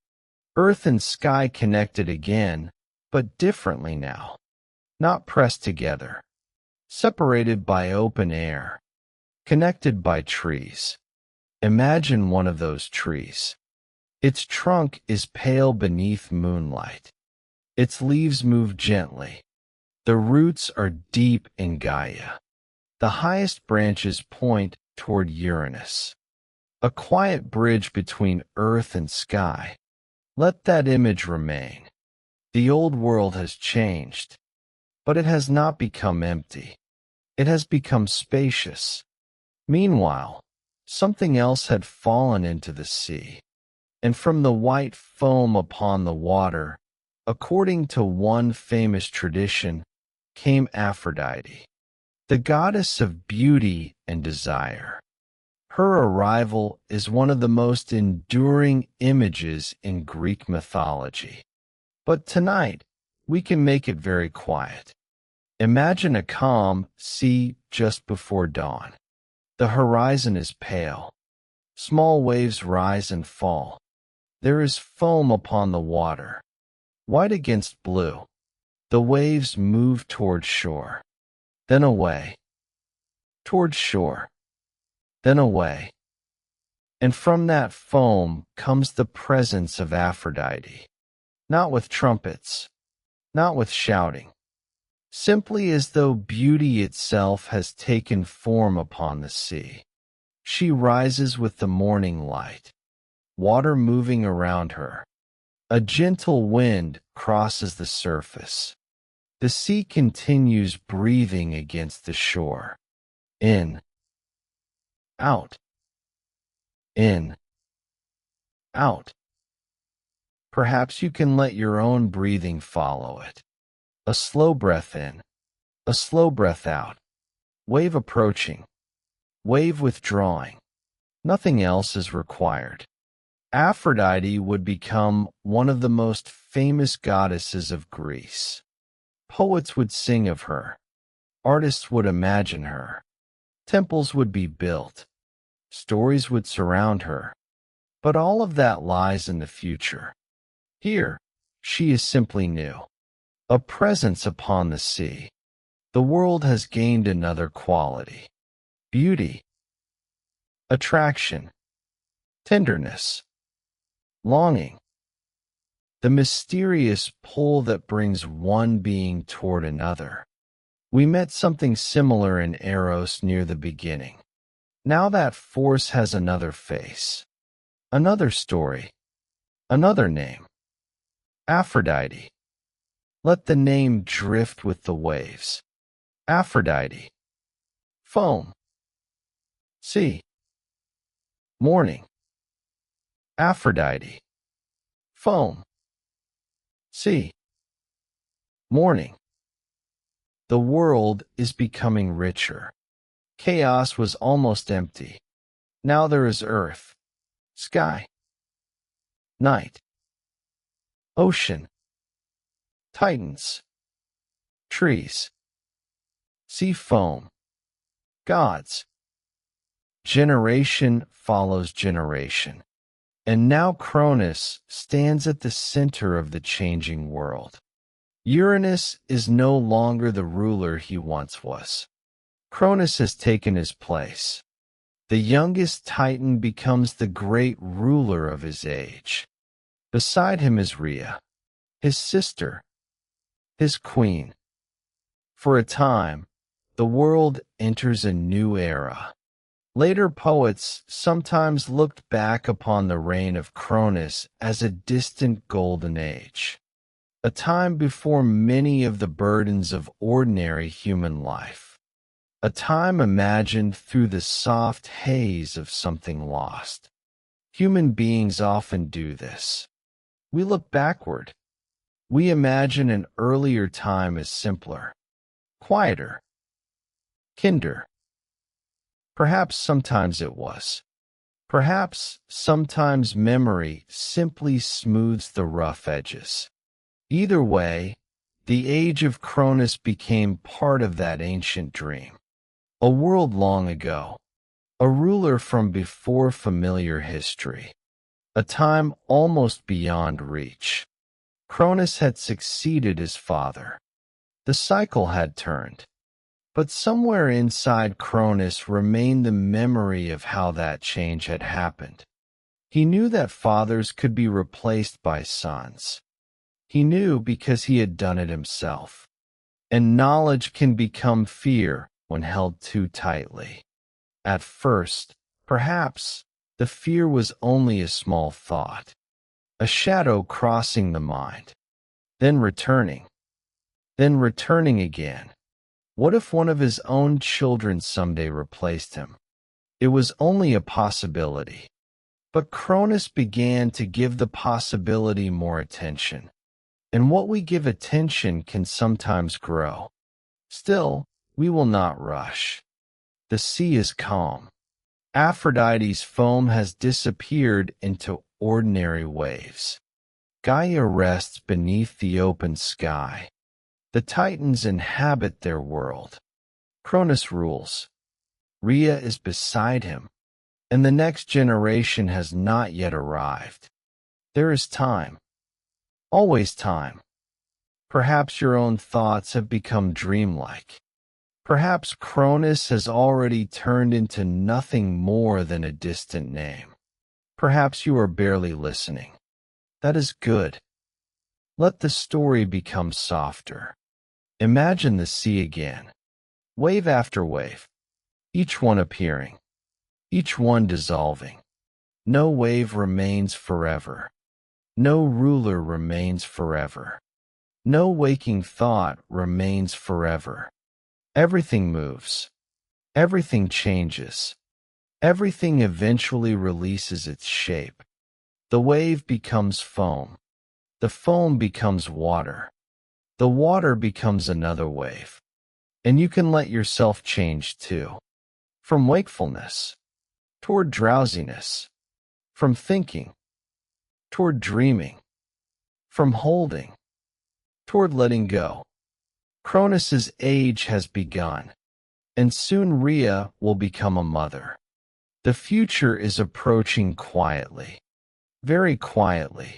Earth and sky connected again, but differently now. Not pressed together. Separated by open air. Connected by trees. Imagine one of those trees. Its trunk is pale beneath moonlight. Its leaves move gently. The roots are deep in Gaia. The highest branches point toward Uranus. A quiet bridge between earth and sky. Let that image remain. The old world has changed, but it has not become empty. It has become spacious. Meanwhile, something else had fallen into the sea. And from the white foam upon the water, according to one famous tradition, came Aphrodite, the goddess of beauty and desire. Her arrival is one of the most enduring images in Greek mythology. But tonight, we can make it very quiet. Imagine a calm sea just before dawn. The horizon is pale. Small waves rise and fall. There is foam upon the water, white against blue. The waves move toward shore, then away, toward shore, then away. And from that foam comes the presence of Aphrodite, not with trumpets, not with shouting, simply as though beauty itself has taken form upon the sea. She rises with the morning light, water moving around her. A gentle wind crosses the surface. The sea continues breathing against the shore. In, out, in, out. Perhaps you can let your own breathing follow it. A slow breath in, a slow breath out. Wave approaching, wave withdrawing. Nothing else is required. Aphrodite would become one of the most famous goddesses of Greece. Poets would sing of her. Artists would imagine her. Temples would be built. Stories would surround her. But all of that lies in the future. Here, she is simply new. A presence upon the sea. The world has gained another quality. Beauty. Attraction. Tenderness. Longing. The mysterious pull that brings one being toward another. We met something similar in Eros near the beginning. Now that force has another face. Another story. Another name. Aphrodite. Let the name drift with the waves. Aphrodite. Foam. Sea. Morning. Aphrodite. Foam. Sea. Morning. The world is becoming richer. Chaos was almost empty. Now there is earth, sky, night, ocean, titans, trees, sea foam, gods. Generation follows generation. And now Cronus stands at the center of the changing world. Uranus is no longer the ruler he once was. Cronus has taken his place. The youngest Titan becomes the great ruler of his age. Beside him is Rhea, his sister, his queen. For a time, the world enters a new era. Later poets sometimes looked back upon the reign of Cronus as a distant golden age, a time before many of the burdens of ordinary human life, a time imagined through the soft haze of something lost. Human beings often do this. We look backward. We imagine an earlier time as simpler, quieter, kinder. Perhaps sometimes it was. Perhaps sometimes memory simply smooths the rough edges. Either way, the age of Cronus became part of that ancient dream. A world long ago. A ruler from before familiar history. A time almost beyond reach. Cronus had succeeded his father. The cycle had turned. But somewhere inside Cronus remained the memory of how that change had happened. He knew that fathers could be replaced by sons. He knew because he had done it himself. And knowledge can become fear when held too tightly. At first, perhaps, the fear was only a small thought, a shadow crossing the mind, then returning again. What if one of his own children someday replaced him? It was only a possibility. But Cronus began to give the possibility more attention. And what we give attention can sometimes grow. Still, we will not rush. The sea is calm. Aphrodite's foam has disappeared into ordinary waves. Gaia rests beneath the open sky. The Titans inhabit their world. Cronus rules. Rhea is beside him, and the next generation has not yet arrived. There is time. Always time. Perhaps your own thoughts have become dreamlike. Perhaps Cronus has already turned into nothing more than a distant name. Perhaps you are barely listening. That is good. Let the story become softer. Imagine the sea again, wave after wave, each one appearing, each one dissolving. No wave remains forever. No ruler remains forever. No waking thought remains forever. Everything moves. Everything changes. Everything eventually releases its shape. The wave becomes foam. The foam becomes water. The water becomes another wave. And you can let yourself change too. From wakefulness toward drowsiness. From thinking toward dreaming. From holding toward letting go. Cronus's age has begun, and soon Rhea will become a mother. The future is approaching quietly, very quietly.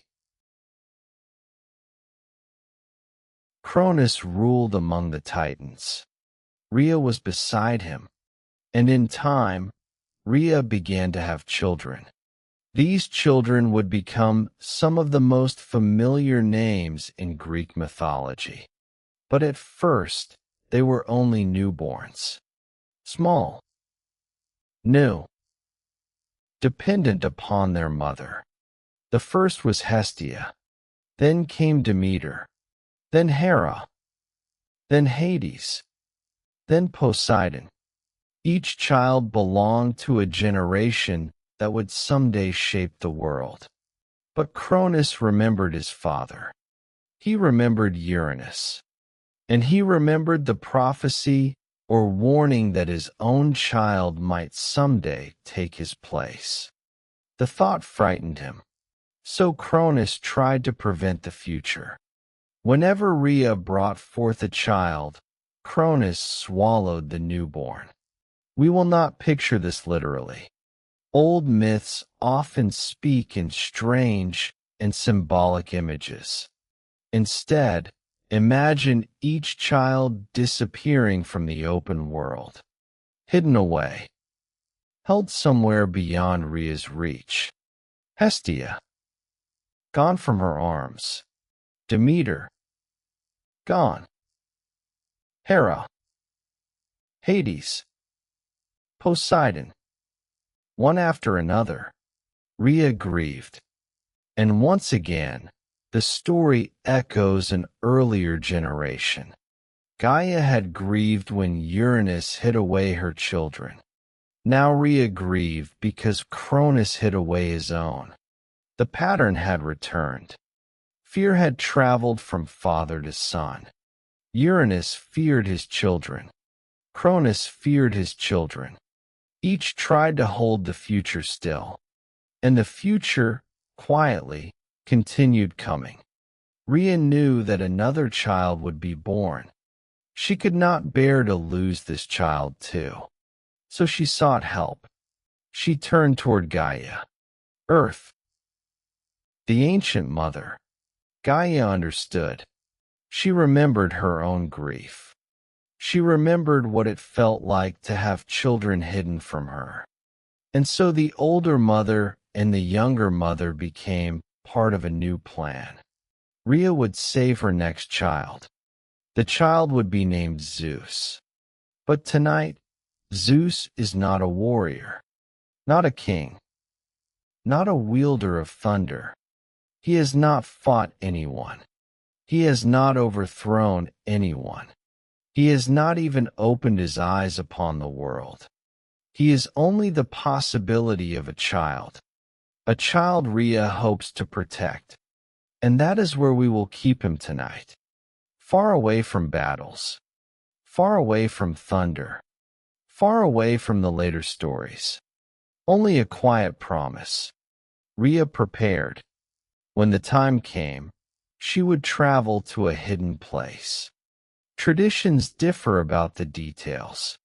Cronus ruled among the Titans. Rhea was beside him, and in time, Rhea began to have children. These children would become some of the most familiar names in Greek mythology. But at first, they were only newborns. Small, new, dependent upon their mother. The first was Hestia. Then came Demeter. Then Hera. Then Hades. Then Poseidon. Each child belonged to a generation that would someday shape the world. But Cronus remembered his father. He remembered Uranus. And he remembered the prophecy or warning that his own child might someday take his place. The thought frightened him. So Cronus tried to prevent the future. Whenever Rhea brought forth a child, Cronus swallowed the newborn. We will not picture this literally. Old myths often speak in strange and symbolic images. Instead, imagine each child disappearing from the open world, hidden away, held somewhere beyond Rhea's reach. Hestia, gone from her arms. Demeter, gone. Hera, Hades, Poseidon. One after another, Rhea grieved. And once again, the story echoes an earlier generation. Gaia had grieved when Uranus hid away her children. Now Rhea grieved because Cronus hid away his own. The pattern had returned. Fear had traveled from father to son. Uranus feared his children. Cronus feared his children. Each tried to hold the future still. And the future, quietly, continued coming. Rhea knew that another child would be born. She could not bear to lose this child too. So she sought help. She turned toward Gaia, Earth, the ancient mother. Gaia understood. She remembered her own grief. She remembered what it felt like to have children hidden from her. And so the older mother and the younger mother became part of a new plan. Rhea would save her next child. The child would be named Zeus. But tonight, Zeus is not a warrior, not a king, not a wielder of thunder. He has not fought anyone. He has not overthrown anyone. He has not even opened his eyes upon the world. He is only the possibility of a child Rhea hopes to protect. And that is where we will keep him tonight. Far away from battles, far away from thunder, far away from the later stories. Only a quiet promise. Rhea prepared. When the time came, she would travel to a hidden place. Traditions differ about the details,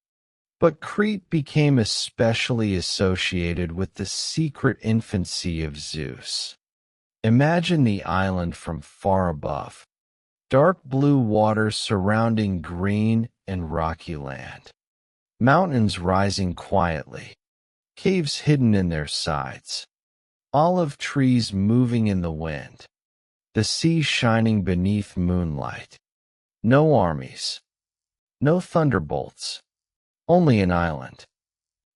but Crete became especially associated with the secret infancy of Zeus. Imagine the island from far above. Dark blue water surrounding green and rocky land. Mountains rising quietly. Caves hidden in their sides. Olive trees moving in the wind. The sea shining beneath moonlight. No armies. No thunderbolts. Only an island.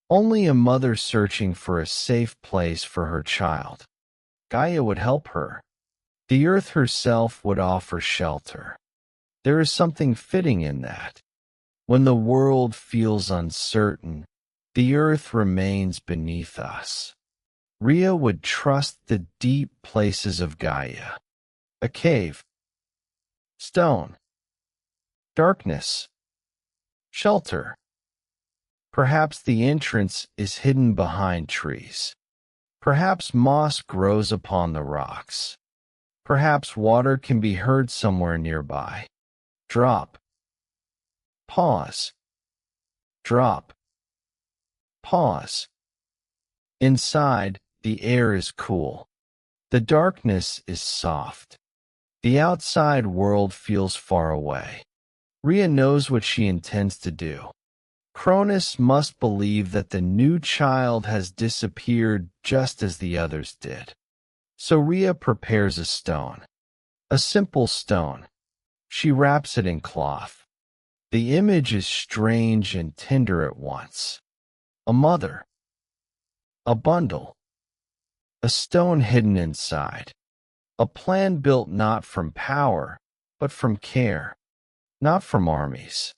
Only a mother searching for a safe place for her child. Gaia would help her. The earth herself would offer shelter. There is something fitting in that. When the world feels uncertain, the earth remains beneath us. Rhea would trust the deep places of Gaia. A cave. Stone. Darkness. Shelter. Perhaps the entrance is hidden behind trees. Perhaps moss grows upon the rocks. Perhaps water can be heard somewhere nearby. Drop. Pause. Drop. Pause. Inside, the air is cool. The darkness is soft. The outside world feels far away. Rhea knows what she intends to do. Cronus must believe that the new child has disappeared just as the others did. So Rhea prepares a stone. A simple stone. She wraps it in cloth. The image is strange and tender at once. A mother. A bundle. A stone hidden inside. A plan built not from power, but from care. Not from armies.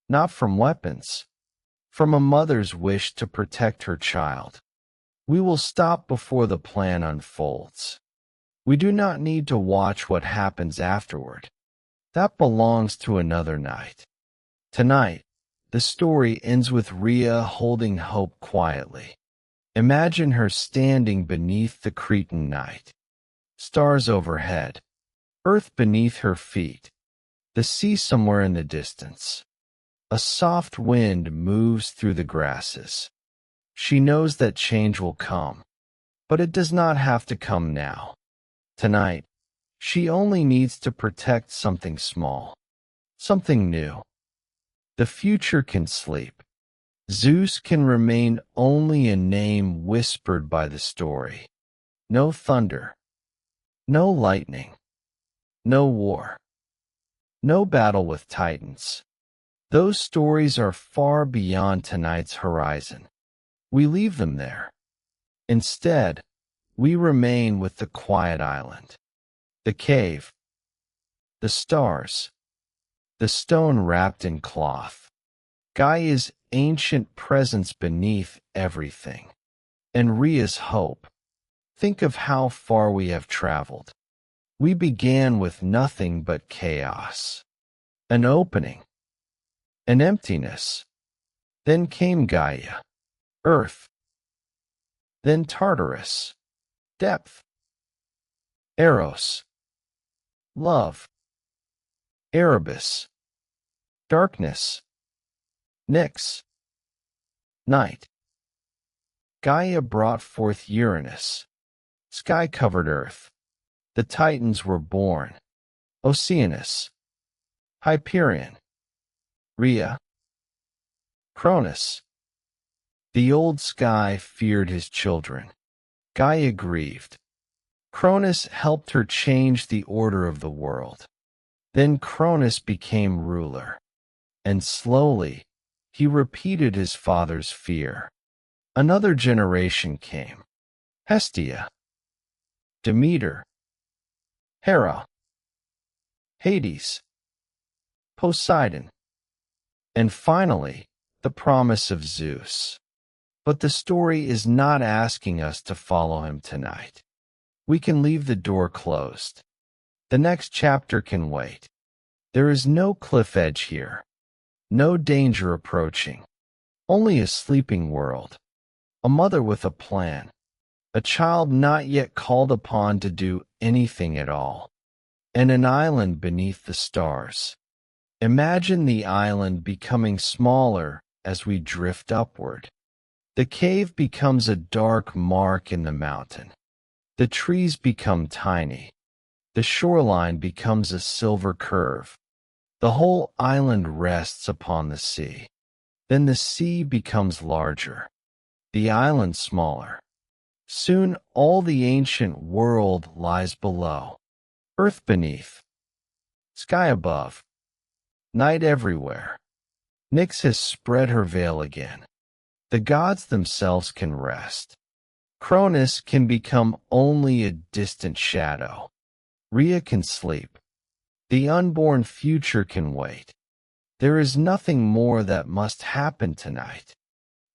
Not from weapons. From a mother's wish to protect her child. We will stop before the plan unfolds. We do not need to watch what happens afterward. That belongs to another night. Tonight, the story ends with Rhea holding hope quietly. Imagine her standing beneath the Cretan night. Stars overhead. Earth beneath her feet. The sea somewhere in the distance. A soft wind moves through the grasses. She knows that change will come, but it does not have to come now. Tonight, she only needs to protect something small, something new. The future can sleep. Zeus can remain only a name whispered by the story. No thunder. No lightning. No war. No battle with titans. Those stories are far beyond tonight's horizon. We leave them there. Instead, we remain with the quiet island, the cave, the stars, the stone wrapped in cloth, Gaia's ancient presence beneath everything, and Rhea's hope. Think of how far we have traveled. We began with nothing but chaos, an opening, an emptiness. Then came Gaia, Earth, then Tartarus, depth, Eros, love, Erebus, darkness, Nyx, night. Gaia brought forth Uranus, sky-covered Earth. The Titans were born. Oceanus, Hyperion, Rhea, Cronus. The old sky feared his children. Gaia grieved. Cronus helped her change the order of the world. Then Cronus became ruler. And slowly, he repeated his father's fear. Another generation came. Hestia, Demeter, Hera, Hades, Poseidon, and finally, the promise of Zeus. But the story is not asking us to follow him tonight. We can leave the door closed. The next chapter can wait. There is no cliff edge here. No danger approaching. Only a sleeping world. A mother with a plan. A child not yet called upon to do anything at all. And an island beneath the stars. Imagine the island becoming smaller as we drift upward. The cave becomes a dark mark in the mountain. The trees become tiny. The shoreline becomes a silver curve. The whole island rests upon the sea. Then the sea becomes larger. The island smaller. Soon all the ancient world lies below. Earth beneath. Sky above. Night everywhere. Nyx has spread her veil again. The gods themselves can rest. Cronus can become only a distant shadow. Rhea can sleep. The unborn future can wait. There is nothing more that must happen tonight.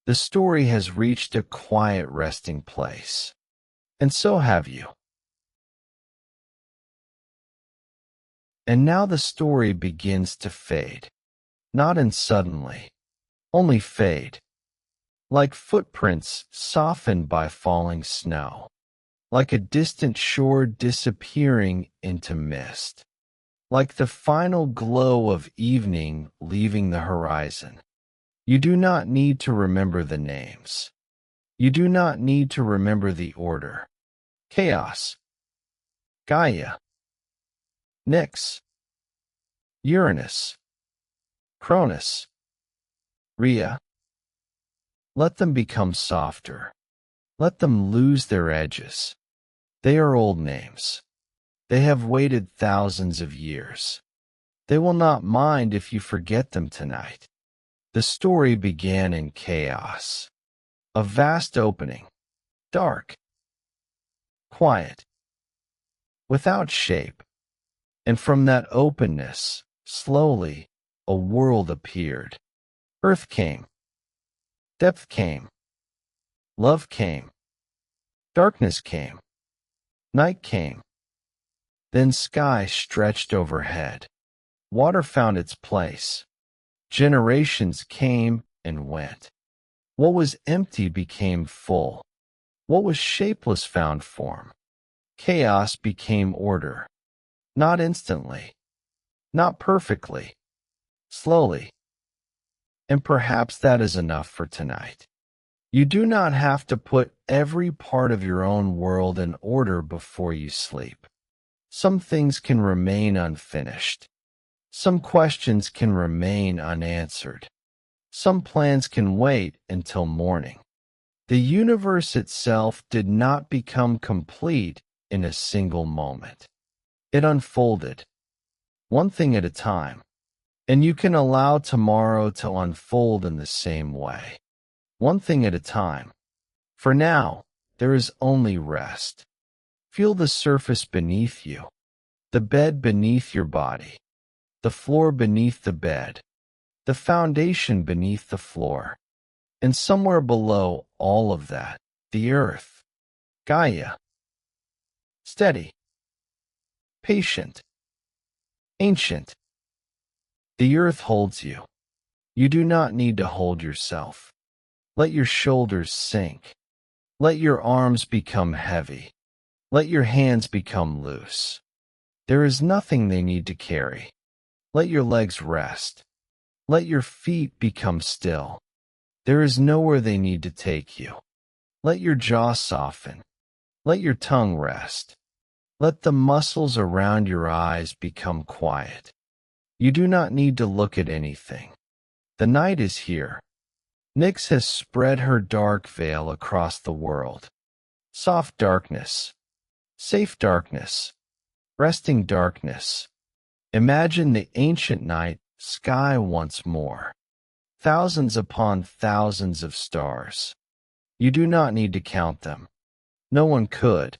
The story has reached a quiet resting place. And so have you. And now the story begins to fade. Not in suddenly. Only fade. Like footprints softened by falling snow. Like a distant shore disappearing into mist. Like the final glow of evening leaving the horizon. You do not need to remember the names. You do not need to remember the order. Chaos. Gaia. Nyx. Uranus. Cronus. Rhea. Let them become softer. Let them lose their edges. They are old names. They have waited thousands of years. They will not mind if you forget them tonight. The story began in chaos. A vast opening. Dark. Quiet. Without shape. And from that openness, slowly, a world appeared. Earth came. Depth came. Love came. Darkness came. Night came. Then sky stretched overhead. Water found its place. Generations came and went. What was empty became full. What was shapeless found form. Chaos became order. Not instantly. Not perfectly. Slowly. And perhaps that is enough for tonight. You do not have to put every part of your own world in order before you sleep. Some things can remain unfinished. Some questions can remain unanswered. Some plans can wait until morning. The universe itself did not become complete in a single moment. It unfolded, one thing at a time, and you can allow tomorrow to unfold in the same way, one thing at a time. For now, there is only rest. Feel the surface beneath you, the bed beneath your body, the floor beneath the bed, the foundation beneath the floor, and somewhere below all of that, the earth, Gaia. Steady, patient, ancient. The earth holds you. You do not need to hold yourself. Let your shoulders sink. Let your arms become heavy. Let your hands become loose. There is nothing they need to carry. Let your legs rest. Let your feet become still. There is nowhere they need to take you. Let your jaw soften. Let your tongue rest. Let the muscles around your eyes become quiet. You do not need to look at anything. The night is here. Nyx has spread her dark veil across the world. Soft darkness. Safe darkness. Resting darkness. Imagine the ancient night sky once more. Thousands upon thousands of stars. You do not need to count them. No one could.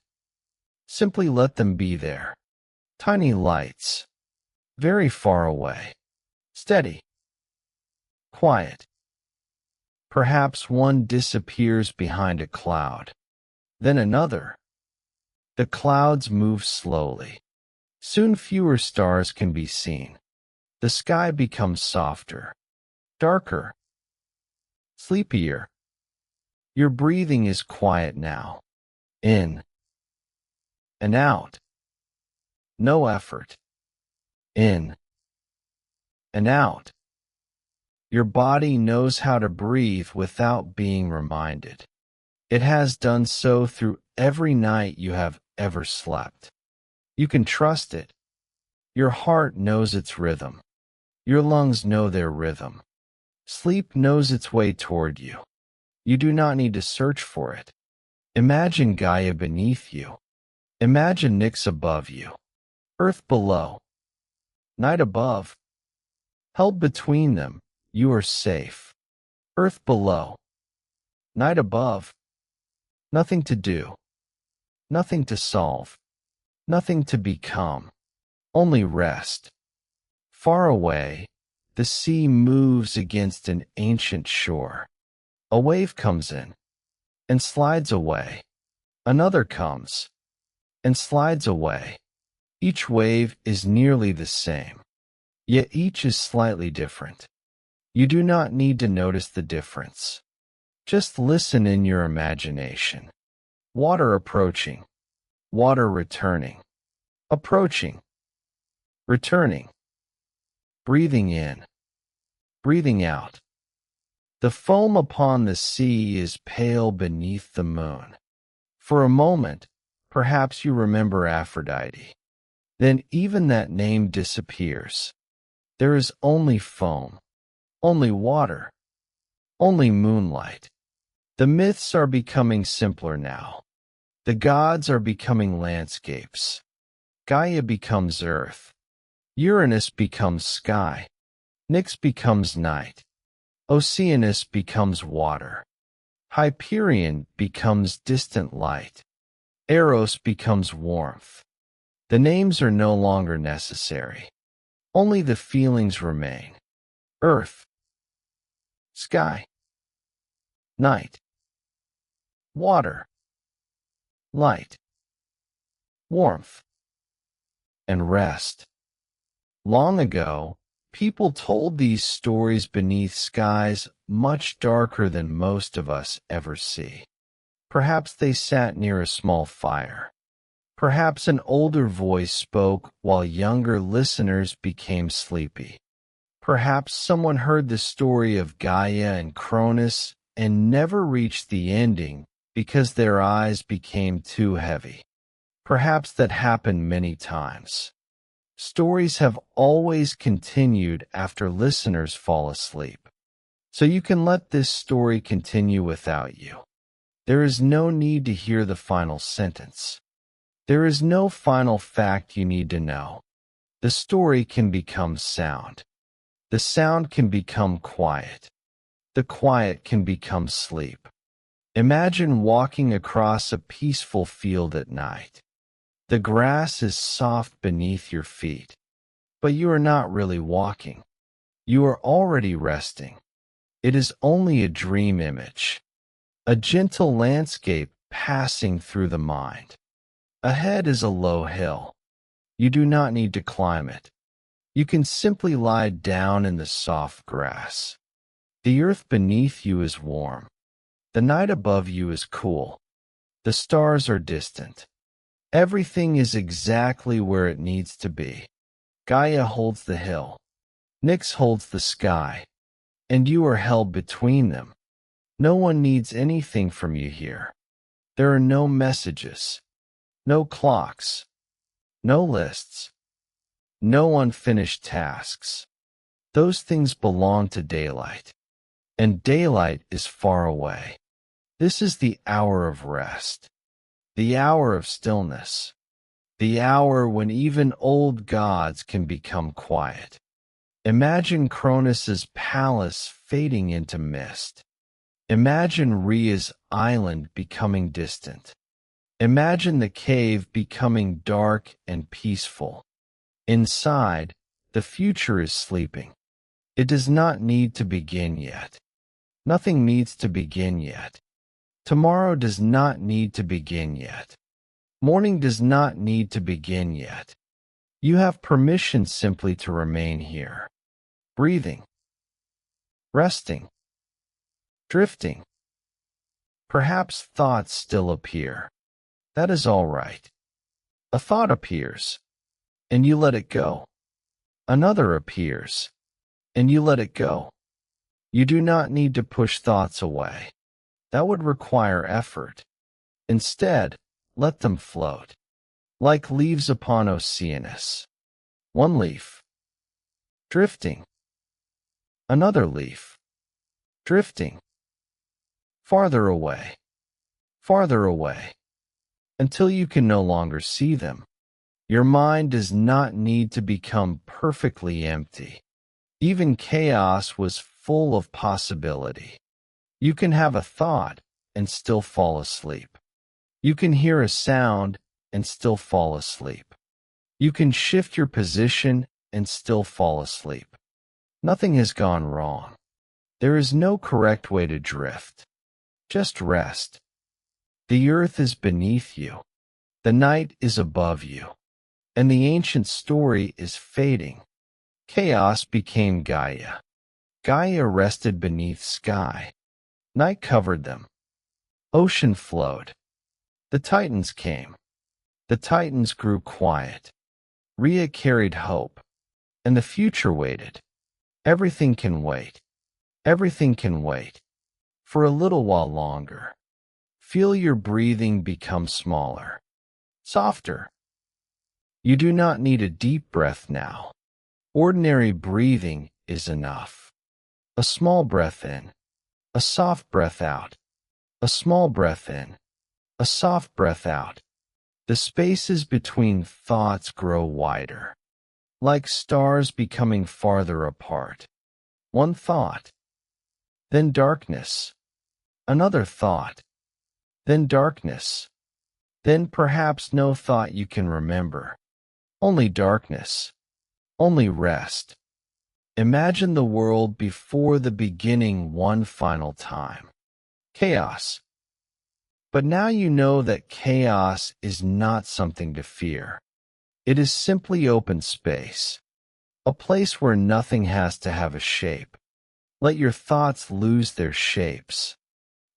Simply let them be there. Tiny lights. Very far away. Steady. Quiet. Perhaps one disappears behind a cloud. Then another. The clouds move slowly. Soon fewer stars can be seen. The sky becomes softer. Darker. Sleepier. Your breathing is quiet now. In. And out. No effort. In. And out. Your body knows how to breathe without being reminded. It has done so through every night you have ever slept. You can trust it. Your heart knows its rhythm. Your lungs know their rhythm. Sleep knows its way toward you. You do not need to search for it. Imagine Gaia beneath you. Imagine Nyx above you. Earth below. Night above. Held between them, you are safe. Earth below, night above. Nothing to do, nothing to solve, nothing to become, only rest. Far away, the sea moves against an ancient shore. A wave comes in and slides away. Another comes and slides away. Each wave is nearly the same, yet each is slightly different. You do not need to notice the difference. Just listen in your imagination. Water approaching, water returning, approaching, returning, breathing in, breathing out. The foam upon the sea is pale beneath the moon. For a moment, perhaps you remember Aphrodite. Then even that name disappears. There is only foam, only water, only moonlight. The myths are becoming simpler now. The gods are becoming landscapes. Gaia becomes earth. Uranus becomes sky. Nyx becomes night. Oceanus becomes water. Hyperion becomes distant light. Eros becomes warmth. The names are no longer necessary. Only the feelings remain. Earth, sky, night, water, light, warmth, and rest. Long ago, people told these stories beneath skies much darker than most of us ever see. Perhaps they sat near a small fire. Perhaps an older voice spoke while younger listeners became sleepy. Perhaps someone heard the story of Gaia and Cronus and never reached the ending because their eyes became too heavy. Perhaps that happened many times. Stories have always continued after listeners fall asleep. So you can let this story continue without you. There is no need to hear the final sentence. There is no final fact you need to know. The story can become sound. The sound can become quiet. The quiet can become sleep. Imagine walking across a peaceful field at night. The grass is soft beneath your feet, but you are not really walking. You are already resting. It is only a dream image, a gentle landscape passing through the mind. Ahead is a low hill. You do not need to climb it. You can simply lie down in the soft grass. The earth beneath you is warm. The night above you is cool. The stars are distant. Everything is exactly where it needs to be. Gaia holds the hill. Nyx holds the sky. And you are held between them. No one needs anything from you here. There are no messages. No clocks, no lists, no unfinished tasks. Those things belong to daylight, and daylight is far away. This is the hour of rest, the hour of stillness, the hour when even old gods can become quiet. Imagine Cronus's palace fading into mist. Imagine Rhea's island becoming distant. Imagine the cave becoming dark and peaceful. Inside, the future is sleeping. It does not need to begin yet. Nothing needs to begin yet. Tomorrow does not need to begin yet. Morning does not need to begin yet. You have permission simply to remain here. Breathing. Resting. Drifting. Perhaps thoughts still appear. That is all right. A thought appears, and you let it go. Another appears, and you let it go. You do not need to push thoughts away. That would require effort. Instead, let them float, like leaves upon Oceanus. One leaf, drifting. Another leaf, drifting. Farther away, until you can no longer see them. Your mind does not need to become perfectly empty. Even chaos was full of possibility. You can have a thought and still fall asleep. You can hear a sound and still fall asleep. You can shift your position and still fall asleep. Nothing has gone wrong. There is no correct way to drift. Just rest. The earth is beneath you. The night is above you. And the ancient story is fading. Chaos became Gaia. Gaia rested beneath sky. Night covered them. Ocean flowed. The Titans came. The Titans grew quiet. Rhea carried hope. And the future waited. Everything can wait. Everything can wait. For a little while longer. Feel your breathing become smaller. Softer. You do not need a deep breath now. Ordinary breathing is enough. A small breath in. A soft breath out. A small breath in. A soft breath out. The spaces between thoughts grow wider. Like stars becoming farther apart. One thought. Then darkness. Another thought. Then darkness. Then perhaps no thought you can remember. Only darkness. Only rest. Imagine the world before the beginning one final time. Chaos. But now you know that chaos is not something to fear. It is simply open space. A place where nothing has to have a shape. Let your thoughts lose their shapes.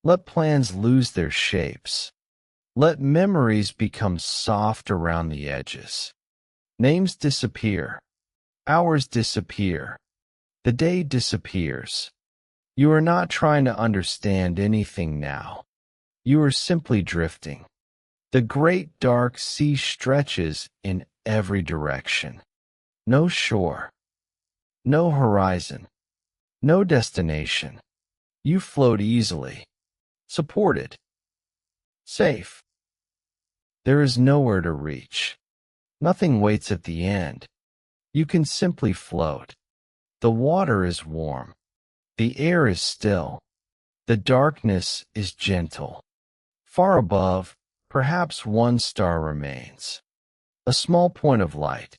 Let plans lose their shapes. Let memories become soft around the edges. Names disappear. Hours disappear. The day disappears. You are not trying to understand anything now. You are simply drifting. The great dark sea stretches in every direction. No shore. No horizon. No destination. You float easily. Supported. Safe. There is nowhere to reach. Nothing waits at the end. You can simply float. The water is warm. The air is still. The darkness is gentle. Far above, perhaps one star remains. A small point of light.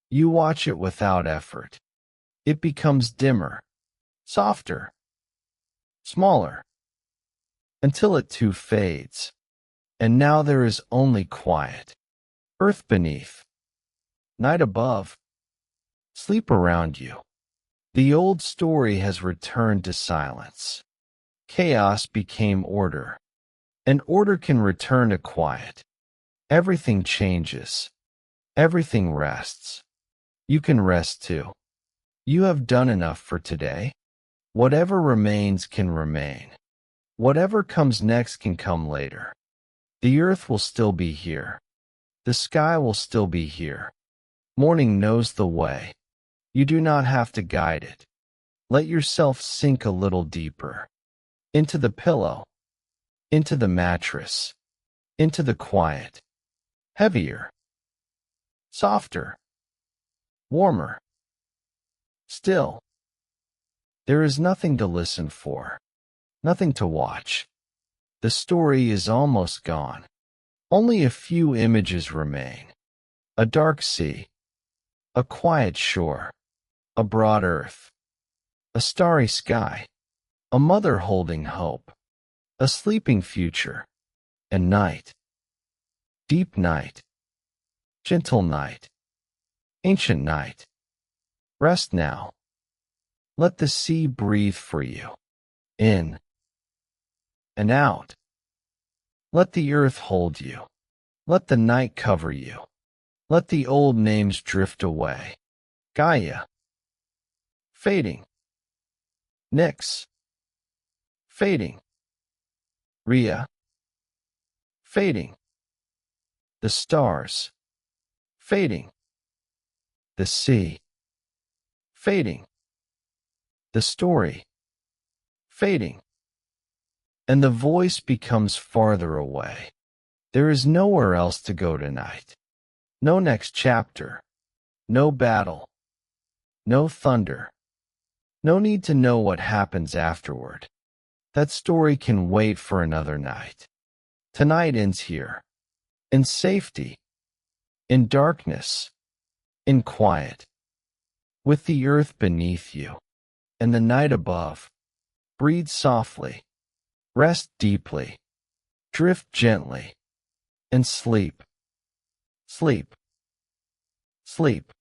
You watch it without effort. It becomes dimmer, softer, smaller, until it too fades. And now there is only quiet. Earth beneath. Night above. Sleep around you. The old story has returned to silence. Chaos became order. And order can return to quiet. Everything changes. Everything rests. You can rest too. You have done enough for today. Whatever remains can remain. Whatever comes next can come later. The earth will still be here. The sky will still be here. Morning knows the way. You do not have to guide it. Let yourself sink a little deeper. Into the pillow. Into the mattress. Into the quiet. Heavier. Softer. Warmer. Still. There is nothing to listen for. Nothing to watch. The story is almost gone. Only a few images remain. A dark sea. A quiet shore. A broad earth. A starry sky. A mother holding hope. A sleeping future. And night. Deep night. Gentle night. Ancient night. Rest now. Let the sea breathe for you. In. And out. Let the earth hold you. Let the night cover you. Let the old names drift away. Gaia. Fading. Nyx. Fading. Rhea. Fading. The stars. Fading. The sea. Fading. The story. Fading. And the voice becomes farther away. There is nowhere else to go tonight. No next chapter. No battle. No thunder. No need to know what happens afterward. That story can wait for another night. Tonight ends here. In safety. In darkness. In quiet. With the earth beneath you. And the night above. Breathe softly. Rest deeply. Drift gently. And sleep. Sleep. Sleep.